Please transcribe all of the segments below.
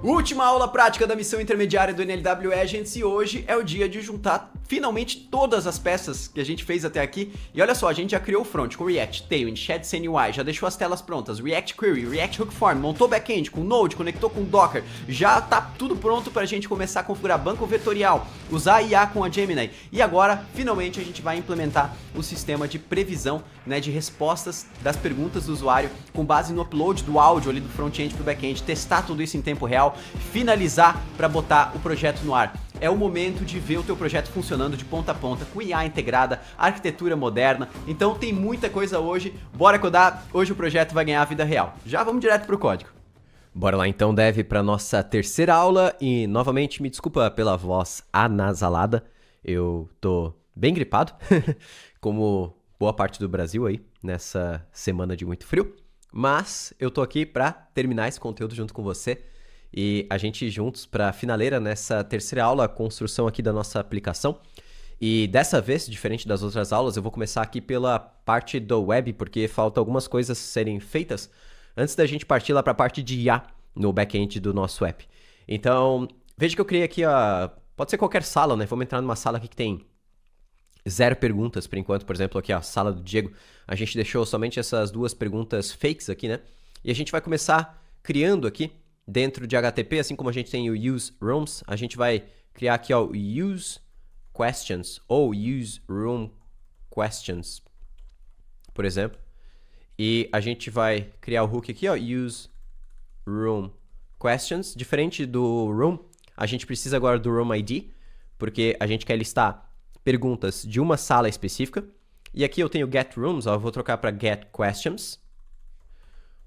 Última aula prática da missão intermediária do NLW Agents e hoje é o dia de juntar finalmente todas as peças que a gente fez até aqui. E olha só, a gente já criou o front com React, Tailwind, Shed, CNUI, já deixou as telas prontas, React Query, React Hook Form, montou backend com Node, conectou com Docker, já tá tudo pronto pra gente começar a configurar banco vetorial, usar IA com a Gemini. E agora, finalmente, a gente vai implementar o sistema de previsão, né, de respostas das perguntas do usuário com base no upload do áudio ali do front-end pro back-end, testar tudo isso em tempo real, finalizar para botar o projeto no ar. É o momento de ver o teu projeto funcionando de ponta a ponta, com IA integrada, arquitetura moderna. Então tem muita coisa hoje, bora codar, hoje o projeto vai ganhar a vida real. Já vamos direto pro código. Bora lá então, Dev, para nossa terceira aula e novamente me desculpa pela voz anasalada, eu tô bem gripado, como boa parte do Brasil aí, nessa semana de muito frio, mas eu tô aqui para terminar esse conteúdo junto com você e a gente juntos para a finaleira nessa terceira aula, a construção aqui da nossa aplicação. E dessa vez, diferente das outras aulas, eu vou começar aqui pela parte do web, porque faltam algumas coisas serem feitas antes da gente partir lá para a parte de IA no back-end do nosso app. Então, veja que eu criei aqui pode ser qualquer sala, né? Vamos entrar numa sala aqui que tem 0 perguntas por enquanto, por exemplo, aqui a sala do Diego, a gente deixou somente essas 2 perguntas fakes aqui, né? E a gente vai começar criando aqui, dentro de HTTP, assim como a gente tem o use rooms, a gente vai criar aqui ó, o use questions, ou use room questions, por exemplo. E a gente vai criar o hook aqui, ó, use room questions. Diferente do room, a gente precisa agora do room ID, porque a gente quer listar perguntas de uma sala específica. E aqui eu tenho get rooms, ó, eu vou trocar para get questions.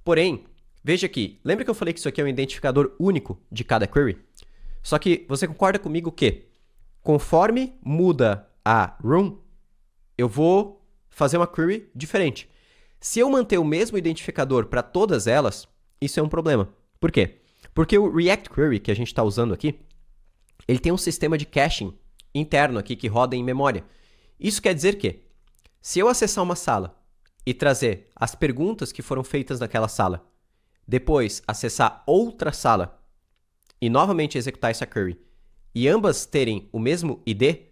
Porém, veja aqui, lembra que eu falei que isso aqui é um identificador único de cada query? Só que você concorda comigo que, conforme muda a room, eu vou fazer uma query diferente. Se eu manter o mesmo identificador para todas elas, isso é um problema. Por quê? Porque o React Query que a gente está usando aqui, ele tem um sistema de caching interno aqui que roda em memória. Isso quer dizer que, se eu acessar uma sala e trazer as perguntas que foram feitas naquela sala, depois acessar outra sala e novamente executar essa query, e ambas terem o mesmo ID,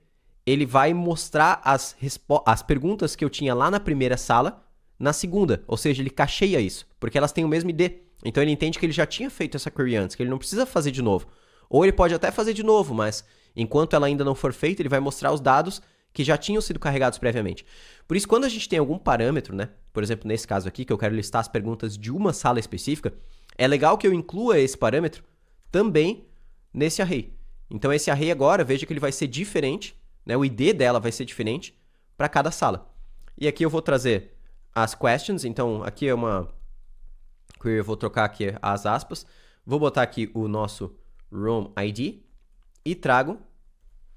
ele vai mostrar as perguntas que eu tinha lá na primeira sala na segunda, ou seja, ele cacheia isso, porque elas têm o mesmo ID. Então ele entende que ele já tinha feito essa query antes, que ele não precisa fazer de novo. Ou ele pode até fazer de novo, mas enquanto ela ainda não for feita, ele vai mostrar os dados que já tinham sido carregados previamente. Por isso, quando a gente tem algum parâmetro, né? Por exemplo, nesse caso aqui, que eu quero listar as perguntas de uma sala específica, é legal que eu inclua esse parâmetro também nesse array. Então esse array agora, veja que ele vai ser diferente, né? O ID dela vai ser diferente para cada sala. E aqui eu vou trazer as questions, então aqui é uma query, eu vou trocar aqui as aspas, vou botar aqui o nosso room ID e trago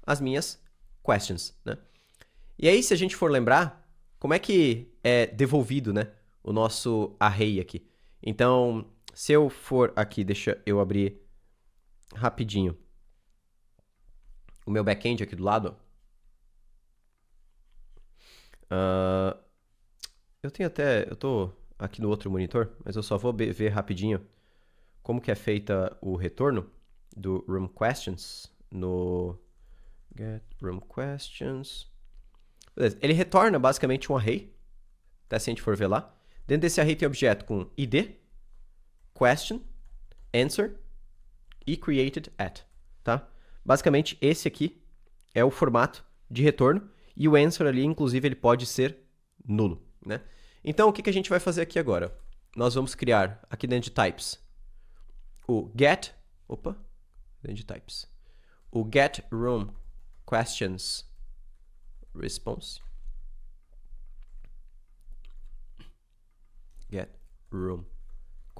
as minhas questions, né? E aí, se a gente for lembrar, como é que é devolvido, né, o nosso array aqui? Então, se eu for aqui, deixa eu abrir rapidinho o meu back-end aqui do lado. Eu tô aqui no outro monitor, mas eu só vou ver rapidinho como que é feita o retorno do room questions no get room questions. Beleza. Ele retorna basicamente um array, até se a gente for ver lá. Dentro desse array tem objeto com id, question, answer e created at, tá? Basicamente esse aqui é o formato de retorno e o answer ali, inclusive, ele pode ser nulo, né? Então o que a gente vai fazer aqui agora? Nós vamos criar aqui dentro de types o get, dentro de types, o get room questions response. Get room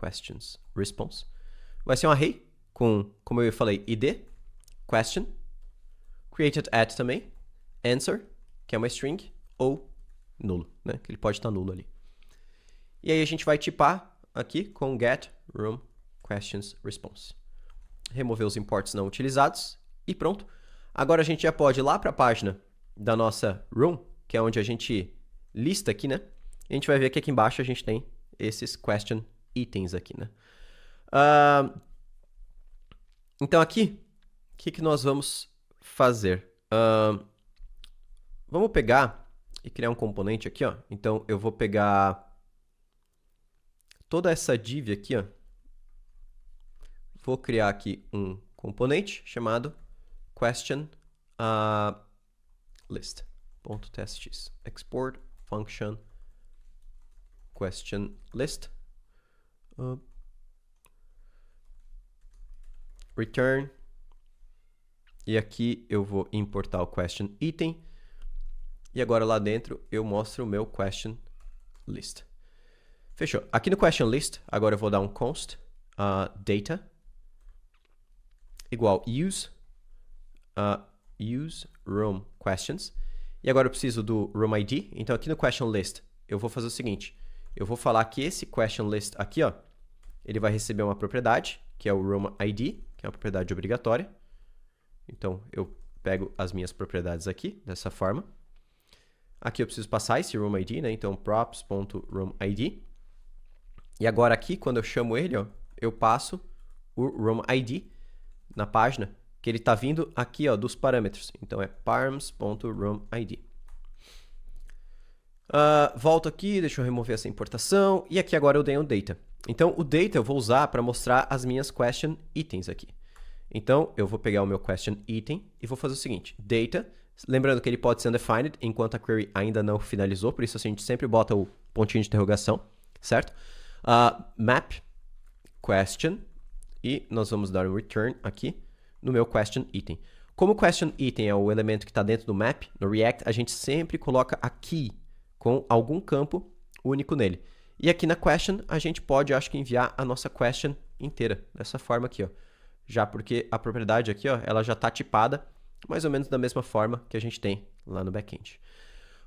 questions response. Vai ser um array com, como eu falei, id, question, created at também, answer, que é uma string, ou nulo, né? Que ele pode estar nulo ali. E aí a gente vai tipar aqui com get room questions response. Remover os imports não utilizados e pronto. Agora a gente já pode ir lá para a página da nossa room, que é onde a gente lista aqui, né? E a gente vai ver que aqui embaixo a gente tem esses question itens aqui, né? Então aqui, o que nós vamos fazer? Vamos pegar e criar um componente aqui, ó. Então eu vou pegar toda essa div aqui, ó. Vou criar aqui um componente chamado question list.tstx. Export function question list. Return. E aqui eu vou importar o question item. E agora lá dentro eu mostro o meu question list. Fechou. Aqui no question list, agora eu vou dar um const data igual use room questions. E agora eu preciso do room ID. Então aqui no question list eu vou fazer o seguinte. Eu vou falar que esse question list aqui, ó, ele vai receber uma propriedade, que é o room ID, que é uma propriedade obrigatória. Então eu pego as minhas propriedades aqui, dessa forma. Aqui eu preciso passar esse room ID, né? Então props.roomID. E agora aqui, quando eu chamo ele, ó, eu passo o room ID na página, que ele está vindo aqui, ó, dos parâmetros. Então é params.roomID. Volto aqui, deixa eu remover essa importação. E aqui agora eu dei um data. Então o data eu vou usar para mostrar as minhas question items aqui. Então eu vou pegar o meu question item e vou fazer o seguinte. Data, lembrando que ele pode ser undefined enquanto a query ainda não finalizou, por isso a gente sempre bota o pontinho de interrogação, certo? Map question e nós vamos dar um return aqui no meu question item. Como o question item é o elemento que está dentro do map, no React a gente sempre coloca a key com algum campo único nele. E aqui na question a gente pode, acho que, enviar a nossa question inteira, dessa forma aqui, ó. Já porque a propriedade aqui, ó, ela já está tipada mais ou menos da mesma forma que a gente tem lá no back-end.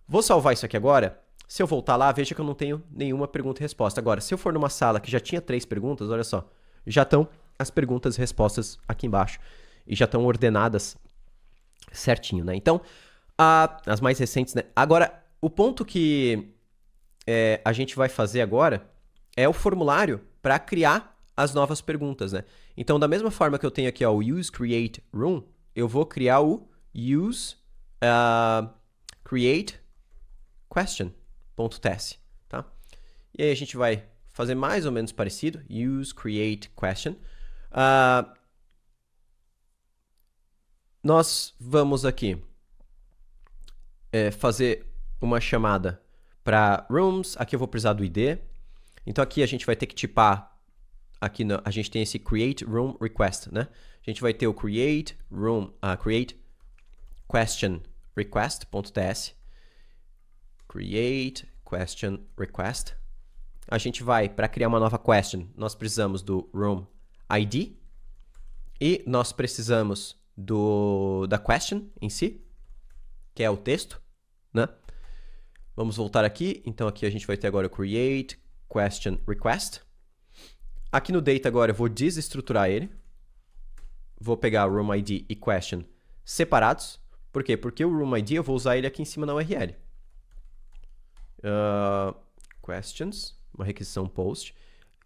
Vou salvar isso aqui agora. Se eu voltar lá, veja que eu não tenho nenhuma pergunta e resposta. Agora, se eu for numa sala que já tinha 3 perguntas, olha só, já estão as perguntas e respostas aqui embaixo. E já estão ordenadas certinho, né? Então, as mais recentes, né? Agora, o ponto que a gente vai fazer agora é o formulário para criar as novas perguntas, né? Então, da mesma forma que eu tenho aqui ó, o use create room, eu vou criar o use create question.test, tá? E aí a gente vai fazer mais ou menos parecido, use create question. Nós vamos aqui fazer uma chamada para rooms. Aqui eu vou precisar do ID. Então aqui a gente vai ter que tipar. Aqui a gente tem esse create room request, né? A gente vai ter o create room, create question request.ts. Create question request. A gente vai, para criar uma nova question, nós precisamos do room ID. E nós precisamos da question em si, que é o texto, né? Vamos voltar aqui. Então aqui a gente vai ter agora o create question request. Aqui no data agora eu vou desestruturar ele. Vou pegar o room ID e question separados. Por quê? Porque o room ID eu vou usar ele aqui em cima na URL. Questions, uma requisição post.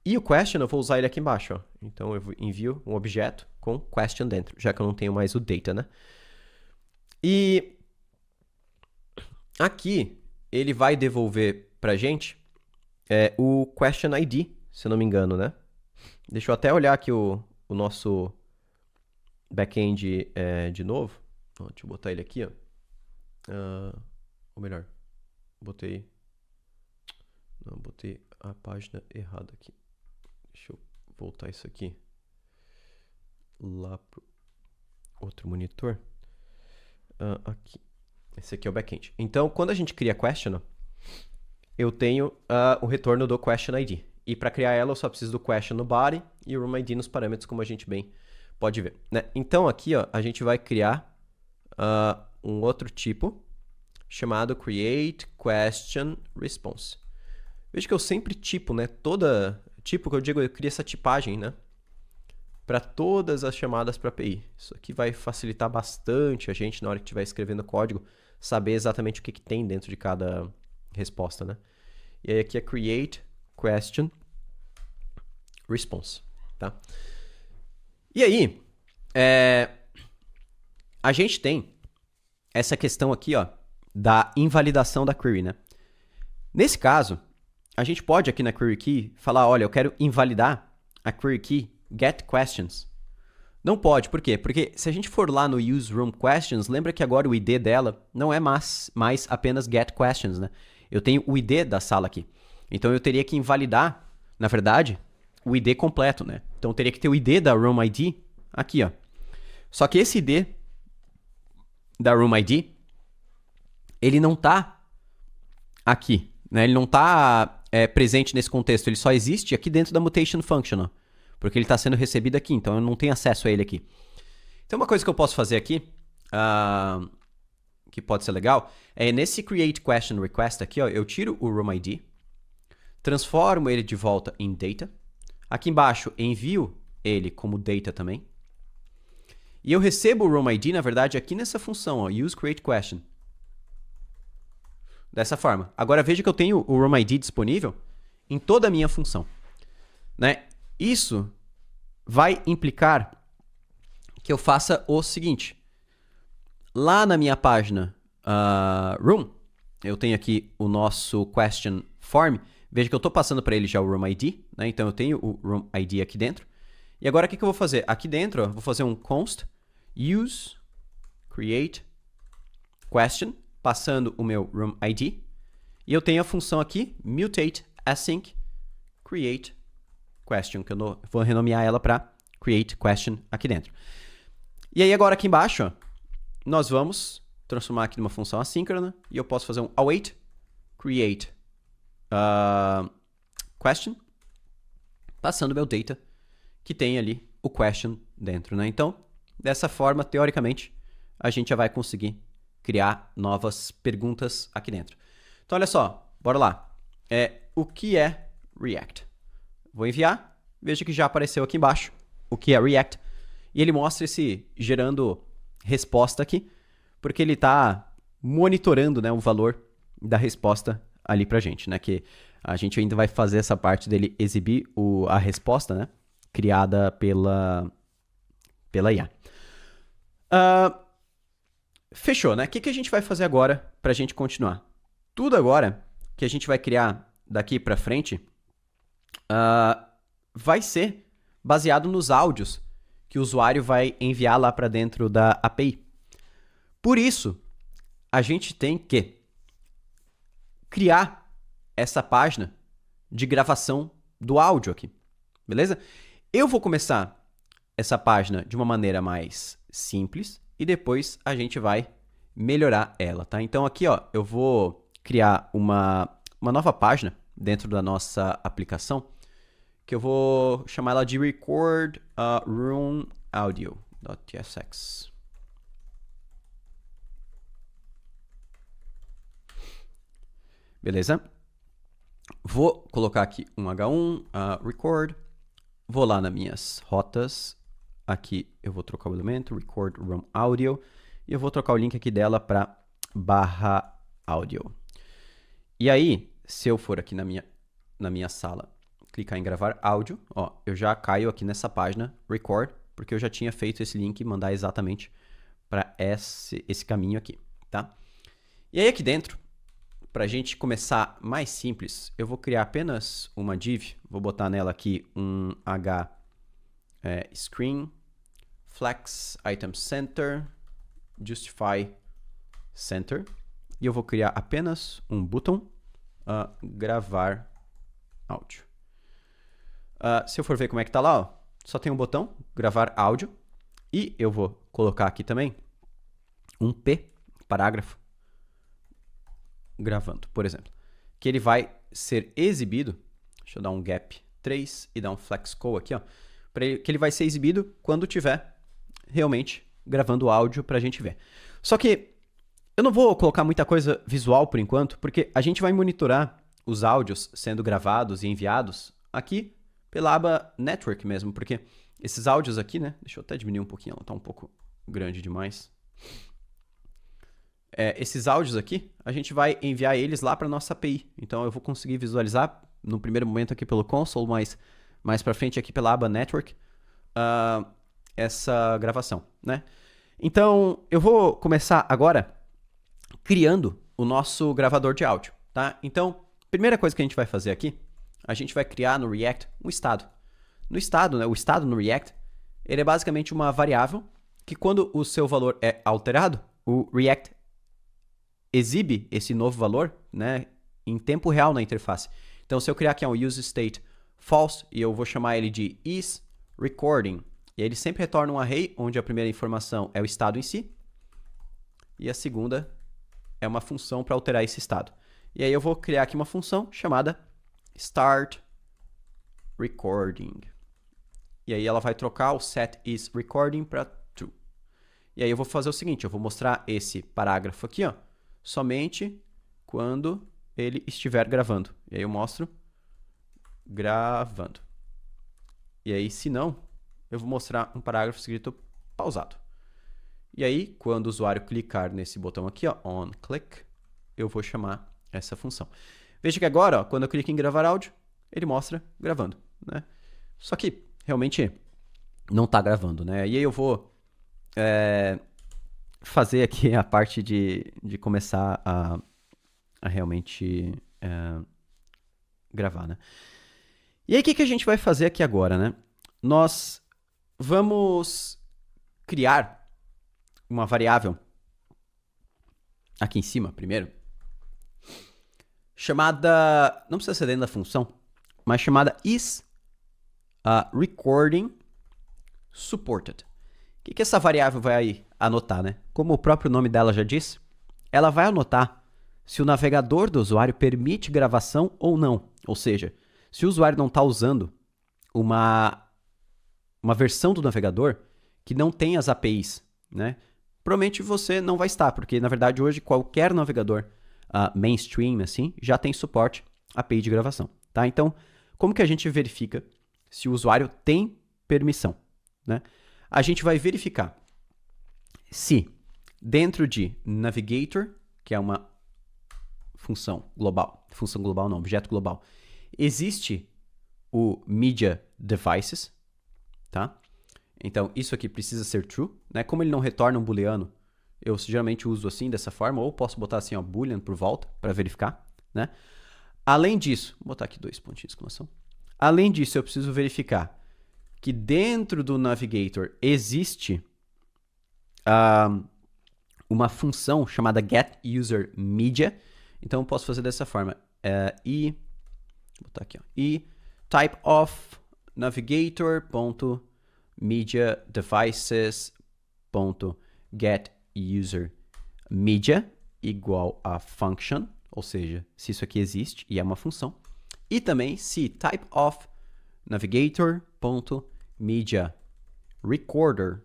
E o question eu vou usar ele aqui embaixo, ó. Então eu envio um objeto com question dentro, já que eu não tenho mais o data, né? E aqui ele vai devolver pra gente o question ID, se eu não me engano, né? Deixa eu até olhar aqui o nosso back-end de novo. Deixa eu botar ele aqui, ó. Ou melhor, botei a página errada aqui. Deixa eu voltar isso aqui lá pro outro monitor. Aqui. Esse aqui é o back-end. Então, quando a gente cria question, eu tenho o retorno do question ID. E para criar ela, eu só preciso do question no body e o room ID nos parâmetros, como a gente bem pode ver, né? Então, aqui ó, a gente vai criar um outro tipo chamado create question response. Veja que eu sempre tipo, né? Toda tipo que eu digo, eu crio essa tipagem, né? Para todas as chamadas para API. Isso aqui vai facilitar bastante a gente na hora que estiver escrevendo código, saber exatamente o que tem dentro de cada resposta, né? E aí aqui é create question response, tá? E aí, A gente tem essa questão aqui, ó, da invalidação da query, né? Nesse caso, a gente pode aqui na query key falar, olha, eu quero invalidar a query key getQuestions. Não pode, por quê? Porque se a gente for lá no useRoomQuestions, lembra que agora o ID dela não é mais apenas getQuestions, né? Eu tenho o ID da sala aqui. Então eu teria que invalidar, na verdade, o ID completo, né? Então eu teria que ter o ID da Room ID aqui, ó. Só que esse ID da Room ID, ele não tá aqui, né? Ele não tá presente nesse contexto, ele só existe aqui dentro da mutation function, ó, porque ele está sendo recebido aqui, então eu não tenho acesso a ele aqui. Então uma coisa que eu posso fazer aqui, que pode ser legal, é nesse create question request aqui, ó, eu tiro o Room ID, transformo ele de volta em data, aqui embaixo envio ele como data também, e eu recebo o Room ID, na verdade, aqui nessa função, ó, useCreateQuestion. Dessa forma. Agora veja que eu tenho o Room ID disponível em toda a minha função, né? Isso vai implicar que eu faça o seguinte. Lá na minha página Room, eu tenho aqui o nosso question form. Veja que eu estou passando para ele já o Room ID, né? Então eu tenho o Room ID aqui dentro. E agora o que eu vou fazer? Aqui dentro, ó, vou fazer um const use create question, passando o meu Room ID. E eu tenho a função aqui, mutate async create question, que eu vou renomear ela para create question aqui dentro. E aí agora aqui embaixo, ó, nós vamos transformar aqui numa função assíncrona e eu posso fazer um await create question, passando meu data que tem ali o question dentro, né? Então, dessa forma, teoricamente, a gente já vai conseguir criar novas perguntas aqui dentro. Então, olha só, bora lá. O que é React? Vou enviar, veja que já apareceu aqui embaixo o que é React, e ele mostra esse gerando resposta aqui, porque ele está monitorando, né, o valor da resposta ali pra gente, né, que a gente ainda vai fazer essa parte dele exibir a resposta, né, criada pela IA. Fechou, né? O que a gente vai fazer agora para a gente continuar? Tudo agora que a gente vai criar daqui para frente vai ser baseado nos áudios que o usuário vai enviar lá para dentro da API. Por isso, a gente tem que criar essa página de gravação do áudio aqui, beleza? Eu vou começar essa página de uma maneira mais simples e depois a gente vai melhorar ela, tá? Então aqui, ó, eu vou criar uma nova página dentro da nossa aplicação que eu vou chamar ela de record room audio.tsx. Beleza? Vou colocar aqui um H1 record. Vou lá nas minhas rotas. Aqui eu vou trocar o elemento record room audio e eu vou trocar o link aqui dela para /audio. E aí, se eu for aqui na minha sala, clicar em gravar áudio, ó, eu já caio aqui nessa página record, porque eu já tinha feito esse link e mandar exatamente para esse caminho aqui, tá? E aí aqui dentro, para a gente começar mais simples, eu vou criar apenas uma div, vou botar nela aqui um screen, flex, item center, justify center, e eu vou criar apenas um botão, gravar áudio. Se eu for ver como é que tá lá, ó, só tem um botão, gravar áudio, e eu vou colocar aqui também um P, parágrafo, gravando, por exemplo, que ele vai ser exibido, deixa eu dar um gap 3 e dar um flex call aqui, ó, que ele vai ser exibido quando tiver realmente gravando o áudio pra gente ver. Só que eu não vou colocar muita coisa visual por enquanto, porque a gente vai monitorar os áudios sendo gravados e enviados aqui pela aba Network mesmo, porque esses áudios aqui, né? Deixa eu até diminuir um pouquinho, ela tá um pouco grande demais. Esses áudios aqui, a gente vai enviar eles lá para nossa API. Então eu vou conseguir visualizar no primeiro momento aqui pelo console, mas mais para frente aqui pela aba Network, essa gravação, né? Então, eu vou começar agora criando o nosso gravador de áudio, tá? Então, primeira coisa que a gente vai fazer aqui, a gente vai criar no React um estado. No estado, né, o estado no React, ele é basicamente uma variável que quando o seu valor é alterado, o React exibe esse novo valor, né, em tempo real na interface. Então, se eu criar aqui um useState false e eu vou chamar ele de isRecording, e ele sempre retorna um array onde a primeira informação é o estado em si e a segunda é uma função para alterar esse estado. E aí eu vou criar aqui uma função chamada startRecording. E aí ela vai trocar o setIsRecording para true. E aí eu vou fazer o seguinte, eu vou mostrar esse parágrafo aqui, ó, somente quando ele estiver gravando. E aí eu mostro gravando. E aí, se não, eu vou mostrar um parágrafo escrito pausado. E aí, quando o usuário clicar nesse botão aqui, ó, onClick, eu vou chamar essa função. Veja que agora, ó, quando eu clico em gravar áudio, ele mostra gravando, né? Só que realmente não está gravando, né? E aí eu vou fazer aqui a parte de começar a realmente gravar, né? E aí, o que a gente vai fazer aqui agora, né? Nós vamos criar uma variável aqui em cima, primeiro, chamada, não precisa ser dentro da função, mas chamada isRecording supported. O que essa variável vai anotar, né? Como o próprio nome dela já diz, ela vai anotar se o navegador do usuário permite gravação ou não. Ou seja, se o usuário não está usando uma versão do navegador que não tem as APIs, né? Provavelmente você não vai estar, porque na verdade hoje qualquer navegador mainstream assim, já tem suporte a API de gravação, tá? Então, como que a gente verifica se o usuário tem permissão, né? A gente vai verificar se dentro de Navigator, que é uma função global não, objeto global, existe o Media Devices, tá? Então, isso aqui precisa ser true, né? Como ele não retorna um booleano, eu geralmente uso assim, dessa forma, ou posso botar assim, ó, boolean por volta, para verificar, né? Além disso, vou botar aqui 2 pontinhos de exclamação. Além disso, eu preciso verificar que dentro do Navigator existe uma função chamada getUserMedia. Então, eu posso fazer dessa forma. Vou botar aqui, ó, typeof navigator.mediadevices.getUserMedia igual a function, ou seja, se isso aqui existe e é uma função. E também se typeof navigator.mediaRecorder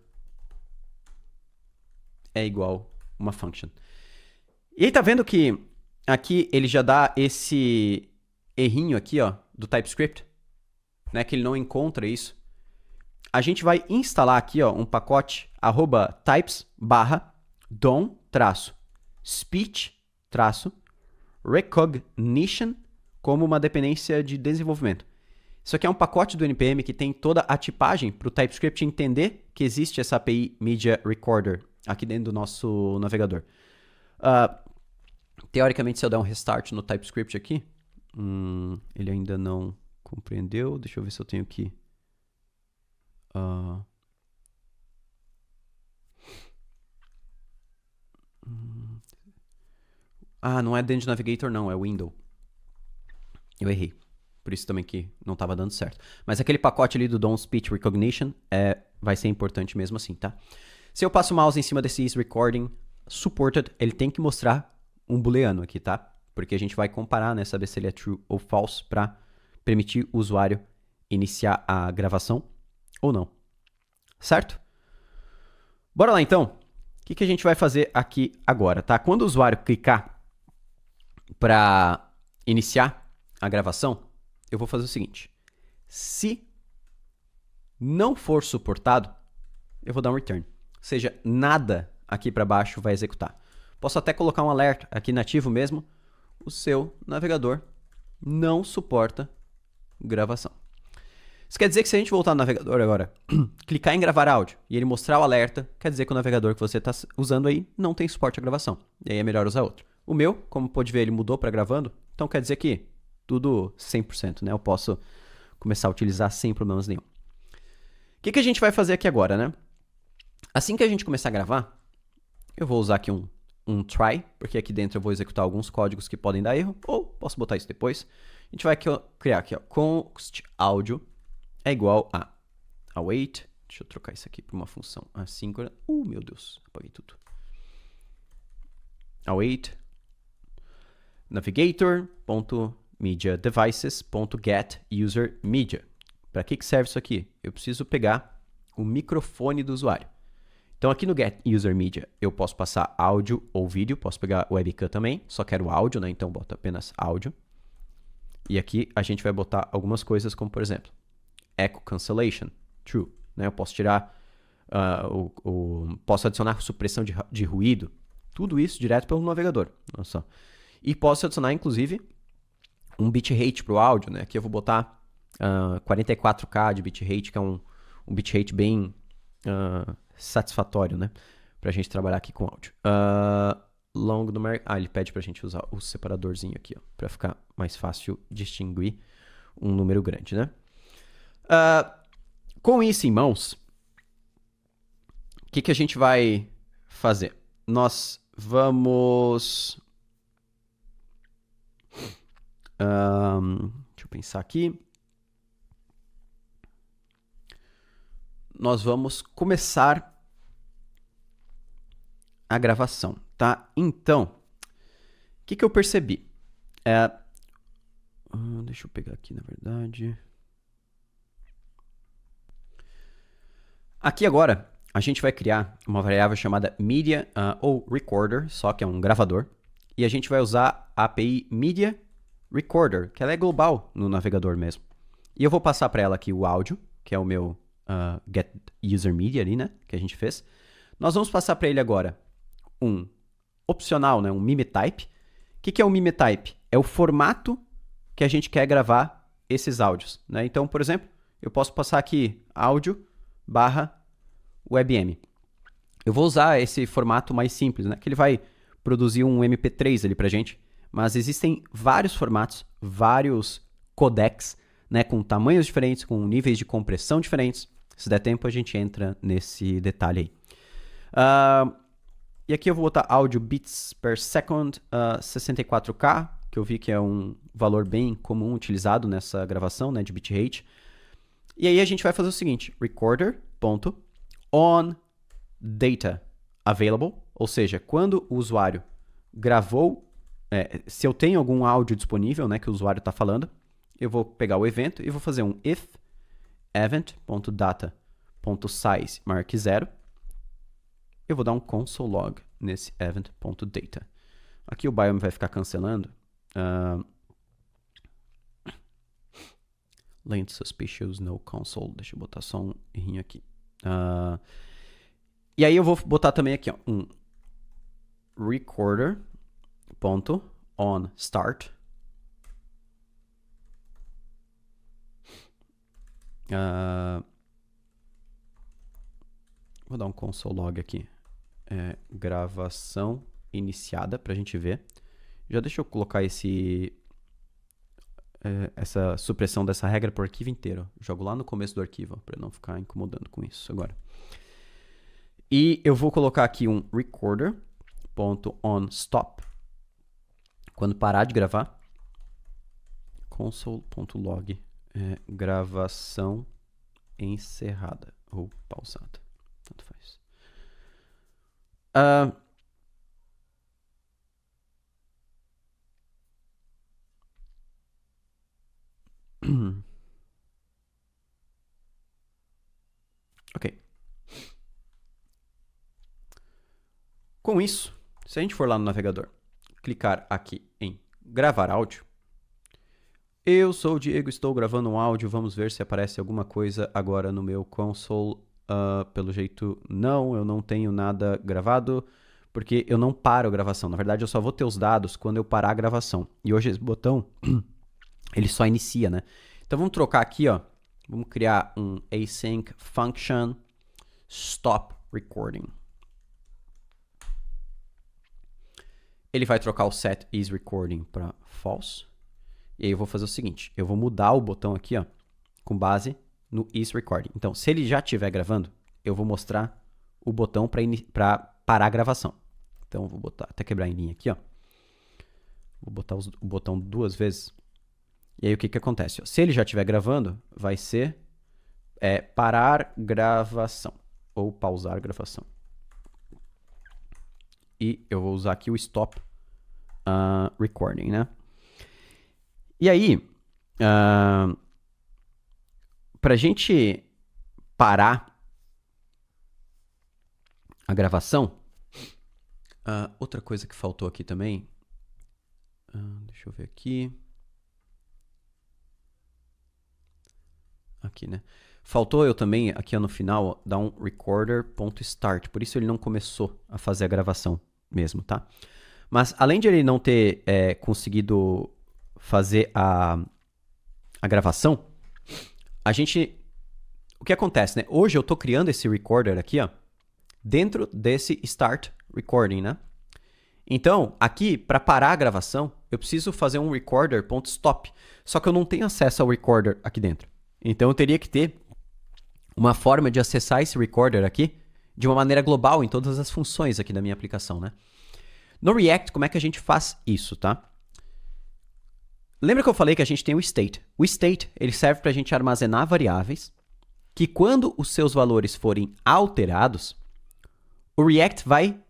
é igual uma function. E aí tá vendo que aqui ele já dá esse errinho aqui, ó, do TypeScript, né, que ele não encontra isso. A gente vai instalar aqui, ó, um pacote @types/dom-speech-recognition como uma dependência de desenvolvimento. Isso aqui é um pacote do NPM que tem toda a tipagem para o TypeScript entender que existe essa API Media Recorder aqui dentro do nosso navegador. Teoricamente, se eu der um restart no TypeScript aqui, ele ainda não compreendeu. Deixa eu ver se eu tenho que... não é dentro de Navigator não, é Window. Eu errei. Por isso também que não estava dando certo. Mas aquele pacote ali do DOM Speech Recognition vai ser importante mesmo assim, tá? Se eu passo o mouse em cima desse isRecording supported, ele tem que mostrar um booleano aqui, tá? Porque a gente vai comparar, né, saber se ele é true ou false para permitir o usuário iniciar a gravação ou não. Certo? Bora lá então. O que a gente vai fazer aqui agora, tá? Quando o usuário clicar para iniciar a gravação, eu vou fazer o seguinte. Se não for suportado, eu vou dar um return. Ou seja, nada aqui para baixo vai executar. Posso até colocar um alerta aqui nativo mesmo. O seu navegador não suporta gravação. Isso quer dizer que se a gente voltar no navegador agora, clicar em gravar áudio e ele mostrar o alerta, quer dizer que o navegador que você está usando aí não tem suporte à gravação. E aí é melhor usar outro. O meu, como pode ver, ele mudou para gravando, então quer dizer que tudo 100%, né? Eu posso começar a utilizar sem problemas nenhum. O que a gente vai fazer aqui agora, né? Assim que a gente começar a gravar, eu vou usar aqui um try, porque aqui dentro eu vou executar alguns códigos que podem dar erro, ou posso botar isso depois. A gente vai criar aqui, ó, const audio é igual a await. Deixa eu trocar isso aqui para uma função assíncrona. Meu Deus, apaguei tudo. Await navigator.mediadevices.getUserMedia. Para que serve isso aqui? Eu preciso pegar o microfone do usuário. Então aqui no getUserMedia eu posso passar áudio ou vídeo, posso pegar webcam também, só quero áudio, né? Então boto apenas áudio. E aqui a gente vai botar algumas coisas como, por exemplo, echo cancellation, true. Né? Eu posso tirar, posso adicionar supressão de ruído, tudo isso direto pelo navegador. Olha só. E posso adicionar, inclusive, um bitrate para o áudio. Né? Aqui eu vou botar 44K de bitrate, que é um bitrate bem satisfatório, né? Para a gente trabalhar aqui com áudio. Long numeric. Ele pede para a gente usar o separadorzinho aqui, para ficar mais fácil distinguir um número grande, né? Com isso em mãos, o que a gente vai fazer? Nós vamos... deixa eu pensar aqui. Nós vamos começar a gravação, tá? Então, o que eu percebi? Deixa eu pegar aqui, na verdade. Aqui agora, a gente vai criar uma variável chamada media ou recorder, só que é um gravador. E a gente vai usar a API media recorder, que ela é global no navegador mesmo. E eu vou passar para ela aqui o áudio, que é o meu getUserMedia ali, né? Que a gente fez. Nós vamos passar para ele agora um opcional, né? Um mimetype. O que é o mimetype? É o formato que a gente quer gravar esses áudios, né? Então, por exemplo, eu posso passar aqui áudio /webm. Eu vou usar esse formato mais simples, né? Que ele vai produzir um MP3 ali pra gente. Mas existem vários formatos, vários codecs, né? Com tamanhos diferentes, com níveis de compressão diferentes. Se der tempo, a gente entra nesse detalhe aí. E aqui eu vou botar áudio bits per second 64K, que eu vi que é um valor bem comum utilizado nessa gravação, né, de bitrate. E aí a gente vai fazer o seguinte, recorder.onDataAvailable, ou seja, quando o usuário gravou, se eu tenho algum áudio disponível, né, que o usuário está falando, eu vou pegar o evento e vou fazer um if event.data.size maior que 0. Eu vou dar um console log nesse event.data. Aqui o Biome vai ficar cancelando. Length suspicious no console. Deixa eu botar só um errinho aqui. E aí eu vou botar também aqui, ó, um recorder.onStart. Vou dar um console log aqui. Gravação iniciada pra gente ver. Já deixa eu colocar essa supressão dessa regra por arquivo inteiro. Jogo lá no começo do arquivo, para não ficar incomodando com isso agora. E eu vou colocar aqui um recorder.onStop. Quando parar de gravar, console.log gravação encerrada ou pausada. Tanto faz. Ok. Com isso, se a gente for lá no navegador, clicar aqui em gravar áudio, eu sou o Diego, estou gravando um áudio, vamos ver se aparece alguma coisa agora no meu console. Pelo jeito, não, eu não tenho nada gravado, porque eu não paro a gravação. Na verdade, eu só vou ter os dados quando eu parar a gravação. E hoje esse botão, ele só inicia, né? Então vamos trocar aqui, ó, Vamos criar um async function stop recording. Ele vai trocar o set is recording para false. E aí eu vou fazer o seguinte, eu vou mudar o botão aqui, ó, com base no is recording. Então, se ele já estiver gravando, eu vou mostrar o botão para parar a gravação. Então, eu vou botar, até quebrar em linha aqui, ó. Vou botar o botão 2 vezes. E aí o que que acontece? Ó, se ele já estiver gravando, vai ser parar gravação ou pausar gravação. E eu vou usar aqui o stop recording, né? E aí, para a gente parar a gravação, outra coisa que faltou aqui também, deixa eu ver aqui. Aqui, né? Faltou eu também, aqui no final, ó, dar um recorder.start. Por isso ele não começou a fazer a gravação mesmo, tá? Mas além de ele não ter conseguido fazer a gravação, o que acontece, né? Hoje eu tô criando esse recorder aqui, ó, dentro desse start recording, né? Então, aqui, para parar a gravação, eu preciso fazer um recorder.stop. Só que eu não tenho acesso ao recorder aqui dentro. Então, eu teria que ter uma forma de acessar esse recorder aqui de uma maneira global em todas as funções aqui da minha aplicação, né? No React, como é que a gente faz isso, tá? Lembra que eu falei que a gente tem o state? O state, ele serve para a gente armazenar variáveis que quando os seus valores forem alterados, o React vai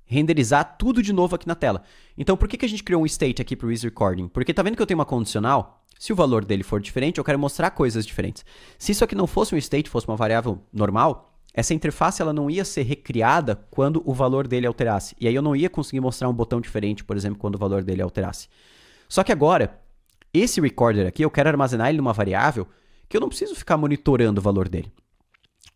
renderizar tudo de novo aqui na tela. Então, por que a gente criou um state aqui para o isRecording? Porque tá vendo que eu tenho uma condicional? Se o valor dele for diferente, eu quero mostrar coisas diferentes. Se isso aqui não fosse um state, fosse uma variável normal, essa interface ela não ia ser recriada quando o valor dele alterasse. E aí eu não ia conseguir mostrar um botão diferente, por exemplo, quando o valor dele alterasse. Só que agora, esse recorder aqui, eu quero armazenar ele numa variável que eu não preciso ficar monitorando o valor dele.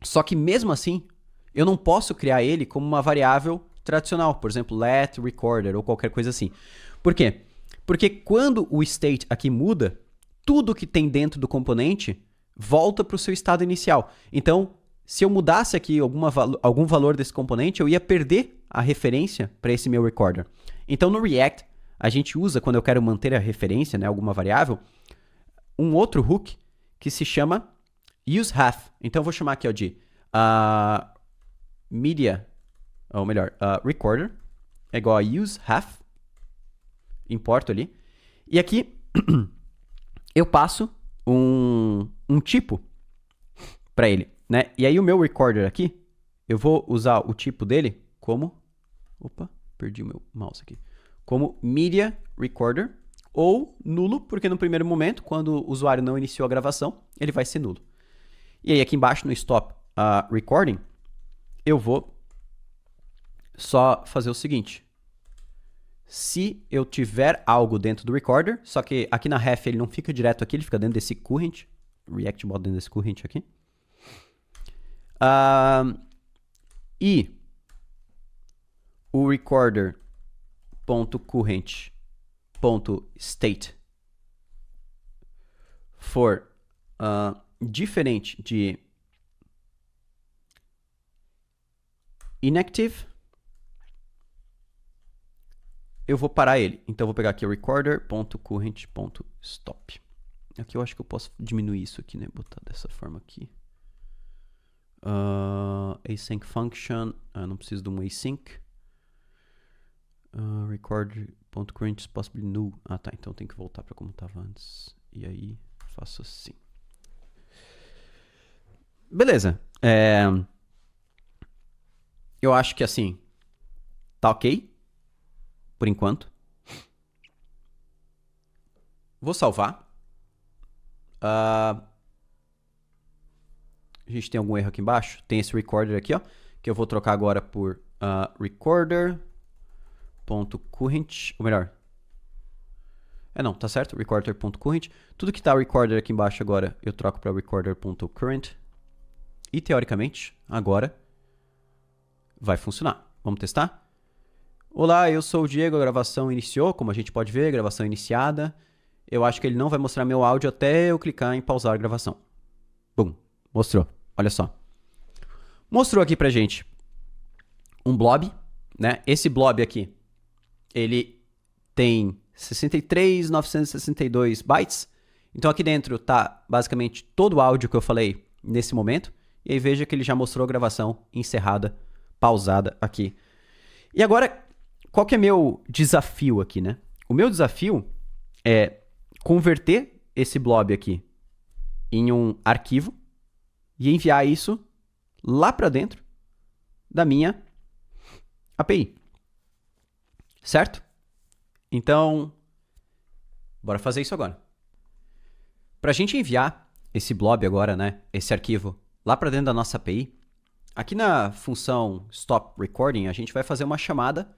Só que mesmo assim, eu não posso criar ele como uma variável tradicional, por exemplo, let recorder ou qualquer coisa assim. Por quê? Porque quando o state aqui muda, tudo que tem dentro do componente volta para o seu estado inicial. Então, se eu mudasse aqui algum valor desse componente, eu ia perder a referência para esse meu recorder. Então, no React, a gente usa, quando eu quero manter a referência, né, alguma variável, um outro hook que se chama useHalf. Então, eu vou chamar aqui ó, de media, ou melhor, recorder, é igual a useHalf, importo ali, e aqui eu passo um tipo para ele, né? E aí o meu recorder aqui, eu vou usar o tipo dele como, opa, perdi o meu mouse aqui, como media recorder, ou nulo, porque no primeiro momento, quando o usuário não iniciou a gravação, ele vai ser nulo. E aí aqui embaixo no stop recording, eu vou só fazer o seguinte. Se eu tiver algo dentro do recorder, só que aqui na ref ele não fica direto aqui, ele fica dentro desse current, React bota dentro desse current aqui. E o recorder.current.state for diferente de inactive, eu vou parar ele. Então, eu vou pegar aqui o recorder.current.stop. Aqui eu acho que eu posso diminuir isso aqui, né? Botar dessa forma aqui. Async function. Não preciso de um async. Recorder.current is possibly null. Tá. Então, tem que voltar para como estava antes. E aí, faço assim. Beleza. Eu acho que assim, tá ok. Por enquanto. Vou salvar. A gente tem algum erro aqui embaixo? Tem esse recorder aqui, ó, que eu vou trocar agora por recorder.current, ou melhor. Não, tá certo, recorder.current. Tudo que tá recorder aqui embaixo agora, eu troco para recorder.current. E teoricamente, agora vai funcionar. Vamos testar? Olá, eu sou o Diego, a gravação iniciou, como a gente pode ver, gravação iniciada. Eu acho que ele não vai mostrar meu áudio até eu clicar em pausar a gravação. Bom, Mostrou. Olha só. Mostrou aqui pra gente um blob, né? Esse blob aqui, ele tem 63.962 bytes. Então aqui dentro tá basicamente todo o áudio que eu falei nesse momento. E aí veja que ele já mostrou a gravação encerrada, pausada aqui. E agora, qual que é meu desafio aqui, né? O meu desafio é converter esse blob aqui em um arquivo e enviar isso lá para dentro da minha API. Certo? Então, bora fazer isso agora. Para a gente enviar esse blob agora, né, esse arquivo, lá para dentro da nossa API, aqui na função Stop Recording, a gente vai fazer uma chamada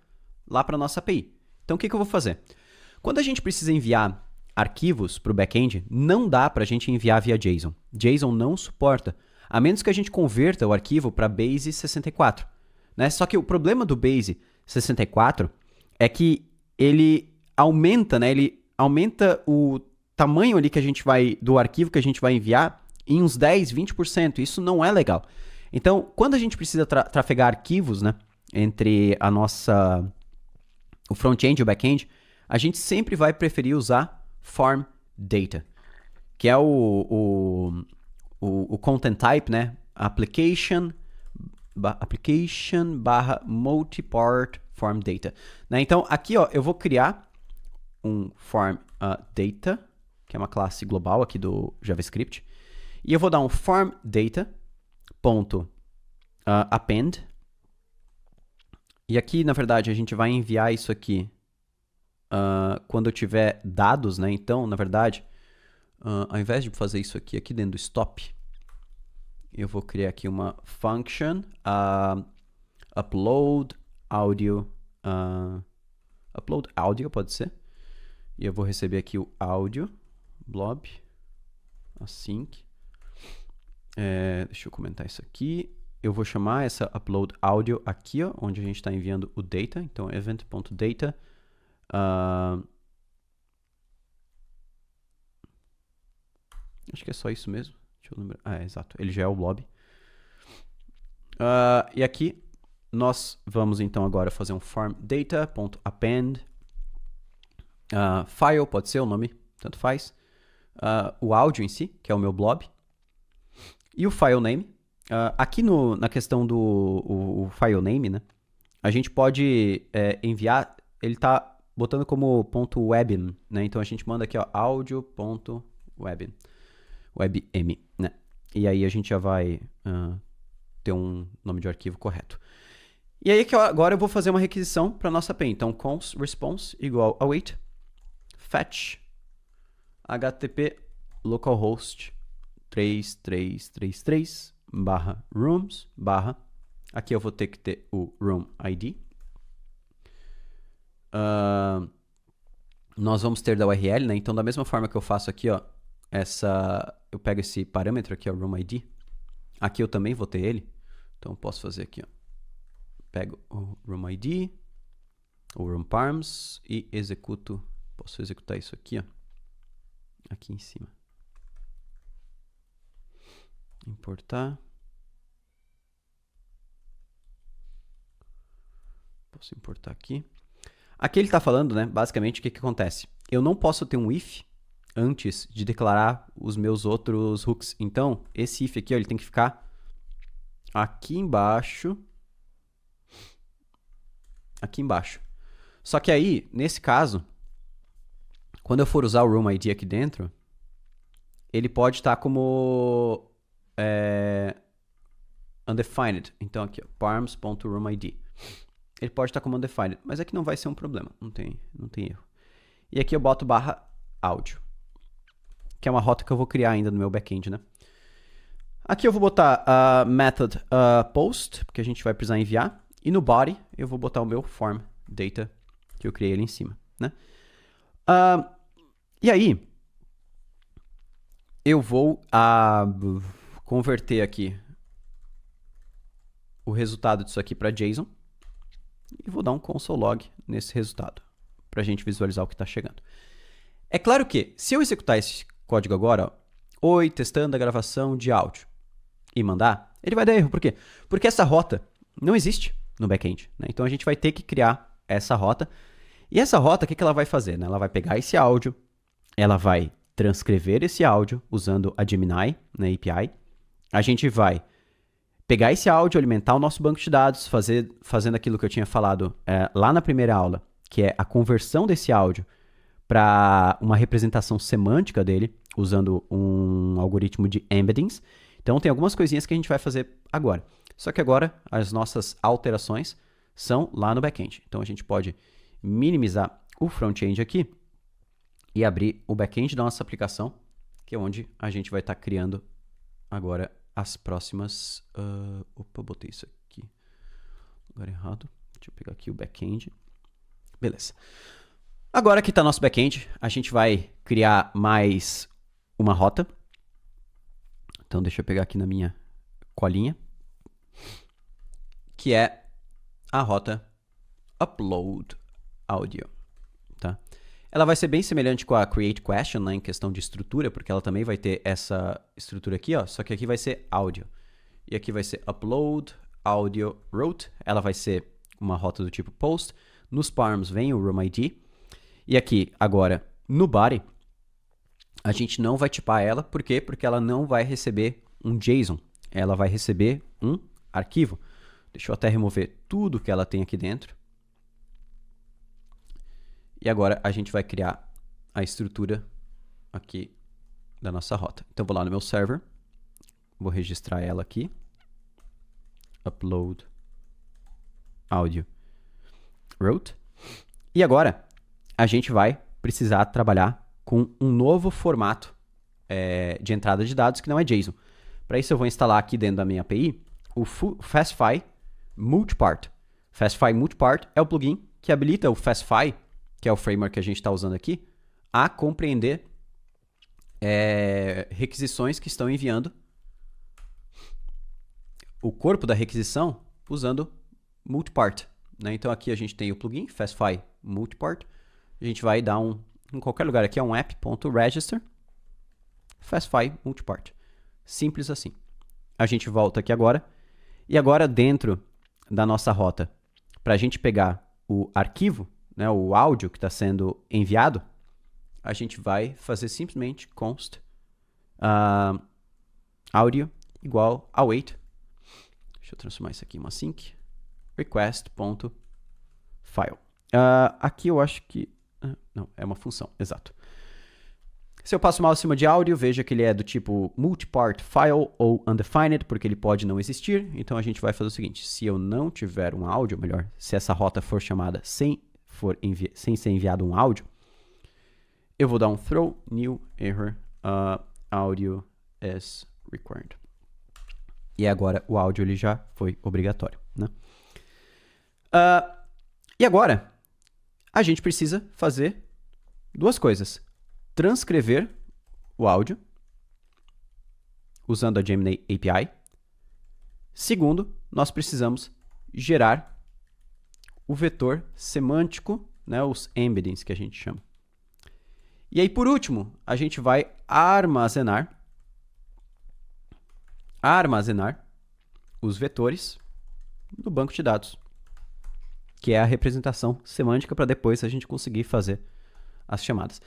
lá para a nossa API. Então, o que eu vou fazer? Quando a gente precisa enviar arquivos para o back-end, não dá para a gente enviar via JSON. JSON não suporta, a menos que a gente converta o arquivo para Base 64. Né? Só que o problema do Base 64 é que ele aumenta, né? Ele aumenta o tamanho ali que a gente do arquivo que a gente vai enviar em uns 10, 20%. Isso não é legal. Então, quando a gente precisa trafegar arquivos, né, entre o front-end e o back-end, a gente sempre vai preferir usar form data, que é o content type, né, application multipart form data. Né? Então, aqui ó, eu vou criar um form data, que é uma classe global aqui do JavaScript, e eu vou dar um form data append. E aqui, na verdade, a gente vai enviar isso aqui quando eu tiver dados, né? Então, na verdade, ao invés de fazer isso aqui dentro do stop, eu vou criar aqui uma function upload audio, pode ser. E eu vou receber aqui o áudio, blob, async. Deixa eu comentar isso aqui. Eu vou chamar essa upload audio aqui, ó, onde a gente está enviando o data. Então, event.data. Acho que é só isso mesmo. Deixa eu lembrar. Exato. Ele já é o blob. E aqui, nós vamos então agora fazer um form data.append. File, pode ser o nome, tanto faz. O áudio em si, que é o meu blob. E o file name. Aqui na questão do file name, né? A gente pode enviar, ele está botando como .webm, né? Então a gente manda aqui, ó, audio.webm, webm, né? E aí a gente já vai ter um nome de arquivo correto. E aí agora eu vou fazer uma requisição para nossa API. Então const response igual await fetch http localhost 3333 /rooms aqui eu vou ter que ter o room ID. Nós vamos ter da URL, né? Então da mesma forma que eu faço aqui, ó, eu pego esse parâmetro aqui, ó, room ID. Aqui eu também vou ter ele. Então eu posso fazer aqui, ó, pego o room ID, o room params e executo. Posso executar isso aqui, ó, aqui em cima. Importar. Posso importar aqui. Aqui ele está falando, né? Basicamente, o que acontece? Eu não posso ter um if antes de declarar os meus outros hooks. Então, esse if aqui, ó, ele tem que ficar aqui embaixo. Aqui embaixo. Só que aí, nesse caso, quando eu for usar o room ID aqui dentro, ele pode estar como undefined. Então aqui, params.roomID. Ele pode estar como undefined, mas aqui não vai ser um problema, não tem erro. E aqui eu boto /áudio, que é uma rota que eu vou criar ainda no meu back-end, né? Aqui eu vou botar a method post, porque a gente vai precisar enviar. E no body eu vou botar o meu form data, que eu criei ali em cima, né? E aí, eu vou converter aqui o resultado disso aqui para JSON e vou dar um console log nesse resultado para a gente visualizar o que está chegando. É claro que, se eu executar esse código agora, ó, oi, testando a gravação de áudio, e mandar, ele vai dar erro. Por quê? Porque essa rota não existe no back-end, né? Então a gente vai ter que criar essa rota. E essa rota, o que ela vai fazer? Né? Ela vai pegar esse áudio, ela vai transcrever esse áudio usando a Gemini, né, API. A gente vai pegar esse áudio, alimentar o nosso banco de dados, fazendo aquilo que eu tinha falado lá na primeira aula, que é a conversão desse áudio para uma representação semântica dele, usando um algoritmo de embeddings. Então, tem algumas coisinhas que a gente vai fazer agora. Só que agora, as nossas alterações são lá no back-end. Então, a gente pode minimizar o front-end aqui e abrir o back-end da nossa aplicação, que é onde a gente vai estar criando agora as próximas... opa, botei isso aqui no lugar errado. Deixa eu pegar aqui o back-end. Beleza. Agora que está nosso back-end, a gente vai criar mais uma rota. Então, deixa eu pegar aqui na minha colinha, que é a rota upload audio, tá? Ela vai ser bem semelhante com a create question, né, em questão de estrutura, porque ela também vai ter essa estrutura aqui, ó, só que aqui vai ser áudio. E aqui vai ser upload audio route. Ela vai ser uma rota do tipo post. Nos params vem o room ID. E aqui, agora, no body, a gente não vai tipar ela. Por quê? Porque ela não vai receber um JSON. Ela vai receber um arquivo. Deixa eu até remover tudo que ela tem aqui dentro. E agora a gente vai criar a estrutura aqui da nossa rota. Então, vou lá no meu server. Vou registrar ela aqui. Upload audio route. E agora a gente vai precisar trabalhar com um novo formato de entrada de dados que não é JSON. Para isso eu vou instalar aqui dentro da minha API o FastFi Multipart. FastFi Multipart é o plugin que habilita o FastFi, que é o framework que a gente está usando aqui, a compreender requisições que estão enviando o corpo da requisição usando Multipart. Né? Então aqui a gente tem o plugin FastFi Multipart. A gente vai dar em qualquer lugar aqui, é um app.register FastFi Multipart. Simples assim. A gente volta aqui agora. E agora dentro da nossa rota, para a gente pegar o arquivo, né, o áudio que está sendo enviado, a gente vai fazer simplesmente const audio igual await. Deixa eu transformar isso aqui em uma sync. Request.file. Aqui eu acho que... não, é uma função, exato. Se eu passo o mouse em cima de áudio, veja que ele é do tipo multipart file ou undefined, porque ele pode não existir. Então a gente vai fazer o seguinte, se eu não tiver um áudio, melhor, se essa rota for chamada sem ser enviado um áudio, eu vou dar um throw new error audio as required. E agora o áudio ele já foi obrigatório, né? E agora a gente precisa fazer duas coisas. Transcrever o áudio usando a Gemini API. Segundo, nós precisamos gerar o vetor semântico, né, os embeddings que a gente chama. E aí, por último, a gente vai armazenar os vetores no banco de dados, que é a representação semântica para depois a gente conseguir fazer as chamadas.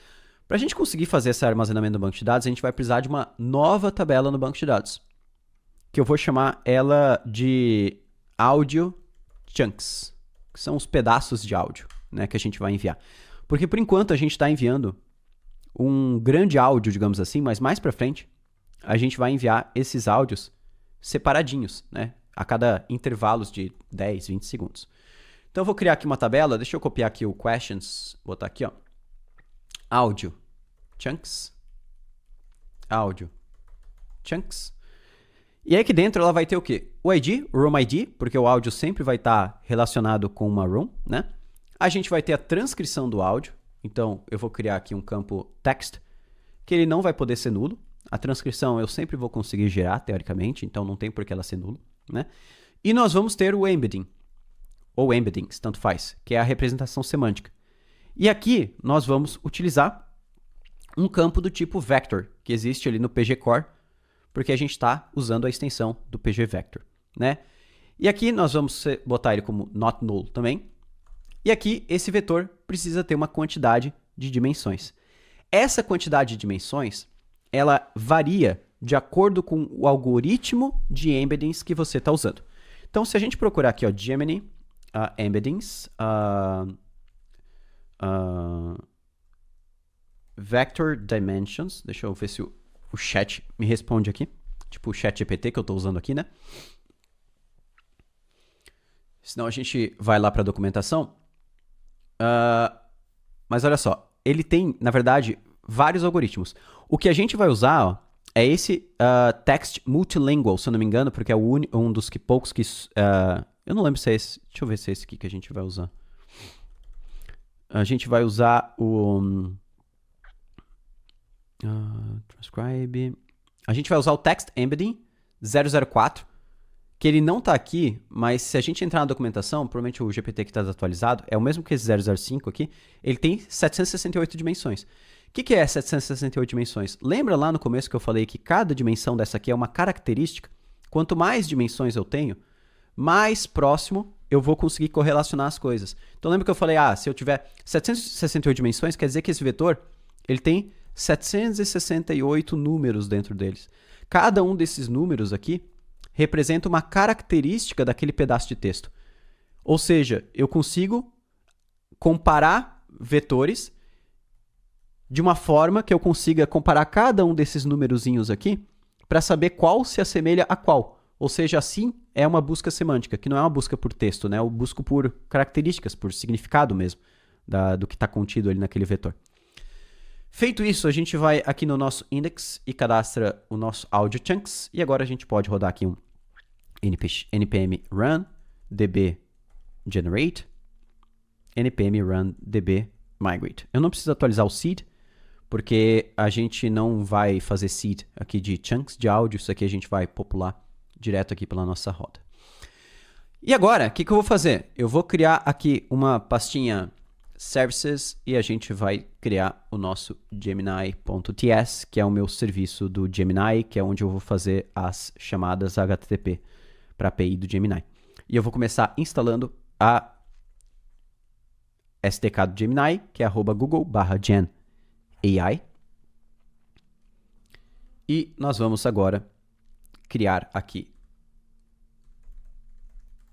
Para a gente conseguir fazer esse armazenamento no banco de dados, a gente vai precisar de uma nova tabela no banco de dados, que eu vou chamar ela de audio chunks, que são os pedaços de áudio, né, que a gente vai enviar. Porque por enquanto a gente está enviando um grande áudio, digamos assim, mas mais para frente a gente vai enviar esses áudios separadinhos, né, a cada intervalos de 10, 20 segundos. Então eu vou criar aqui uma tabela, deixa eu copiar aqui o questions, botar aqui, ó, audio chunks, audio chunks. E aí aqui dentro ela vai ter o quê? O ID, o room ID, porque o áudio sempre vai estar relacionado com uma room, né? A gente vai ter a transcrição do áudio, então eu vou criar aqui um campo text, que ele não vai poder ser nulo. A transcrição eu sempre vou conseguir gerar, teoricamente, então não tem por que ela ser nulo, né? E nós vamos ter o embedding, ou embeddings, tanto faz, que é a representação semântica. E aqui nós vamos utilizar um campo do tipo vector, que existe ali no PG Core, porque a gente está usando a extensão do pgvector, né? E aqui nós vamos botar ele como not null também. E aqui esse vetor precisa ter uma quantidade de dimensões. Essa quantidade de dimensões, ela varia de acordo com o algoritmo de embeddings que você está usando. Então, se a gente procurar aqui, ó, Gemini embeddings, vector dimensions, deixa eu ver se o chat me responde aqui, tipo o chat GPT que eu estou usando aqui, né? Senão a gente vai lá para a documentação. Mas olha só, ele tem, na verdade, vários algoritmos. O que a gente vai usar, ó, é esse text multilingual, se eu não me engano, porque é um dos poucos que... eu não lembro se é esse. Deixa eu ver se é esse aqui que a gente vai usar. A gente vai usar o... transcribe... A gente vai usar o text embedding 004, que ele não está aqui, mas se a gente entrar na documentação, provavelmente o GPT que está desatualizado, é o mesmo que esse 005 aqui, ele tem 768 dimensões. O que é 768 dimensões? Lembra lá no começo que eu falei que cada dimensão dessa aqui é uma característica? Quanto mais dimensões eu tenho, mais próximo eu vou conseguir correlacionar as coisas. Então lembra que eu falei, se eu tiver 768 dimensões, quer dizer que esse vetor ele tem 768 números dentro deles. Cada um desses números aqui representa uma característica daquele pedaço de texto. Ou seja, eu consigo comparar vetores de uma forma que eu consiga comparar cada um desses numerozinhos aqui para saber qual se assemelha a qual. Ou seja, assim é uma busca semântica, que não é uma busca por texto, né? Eu busco por características, por significado mesmo do que está contido ali naquele vetor. Feito isso, a gente vai aqui no nosso index e cadastra o nosso audio chunks. E agora a gente pode rodar aqui um npm run db generate, npm run db migrate. Eu não preciso atualizar o seed, porque a gente não vai fazer seed aqui de chunks de áudio. Isso aqui a gente vai popular direto aqui pela nossa roda. E agora, o que eu vou fazer? Eu vou criar aqui uma pastinha services e a gente vai criar o nosso Gemini.ts, que é o meu serviço do Gemini, que é onde eu vou fazer as chamadas HTTP para a API do Gemini. E eu vou começar instalando a SDK do Gemini, que é @google/gen.ai. E nós vamos agora criar aqui,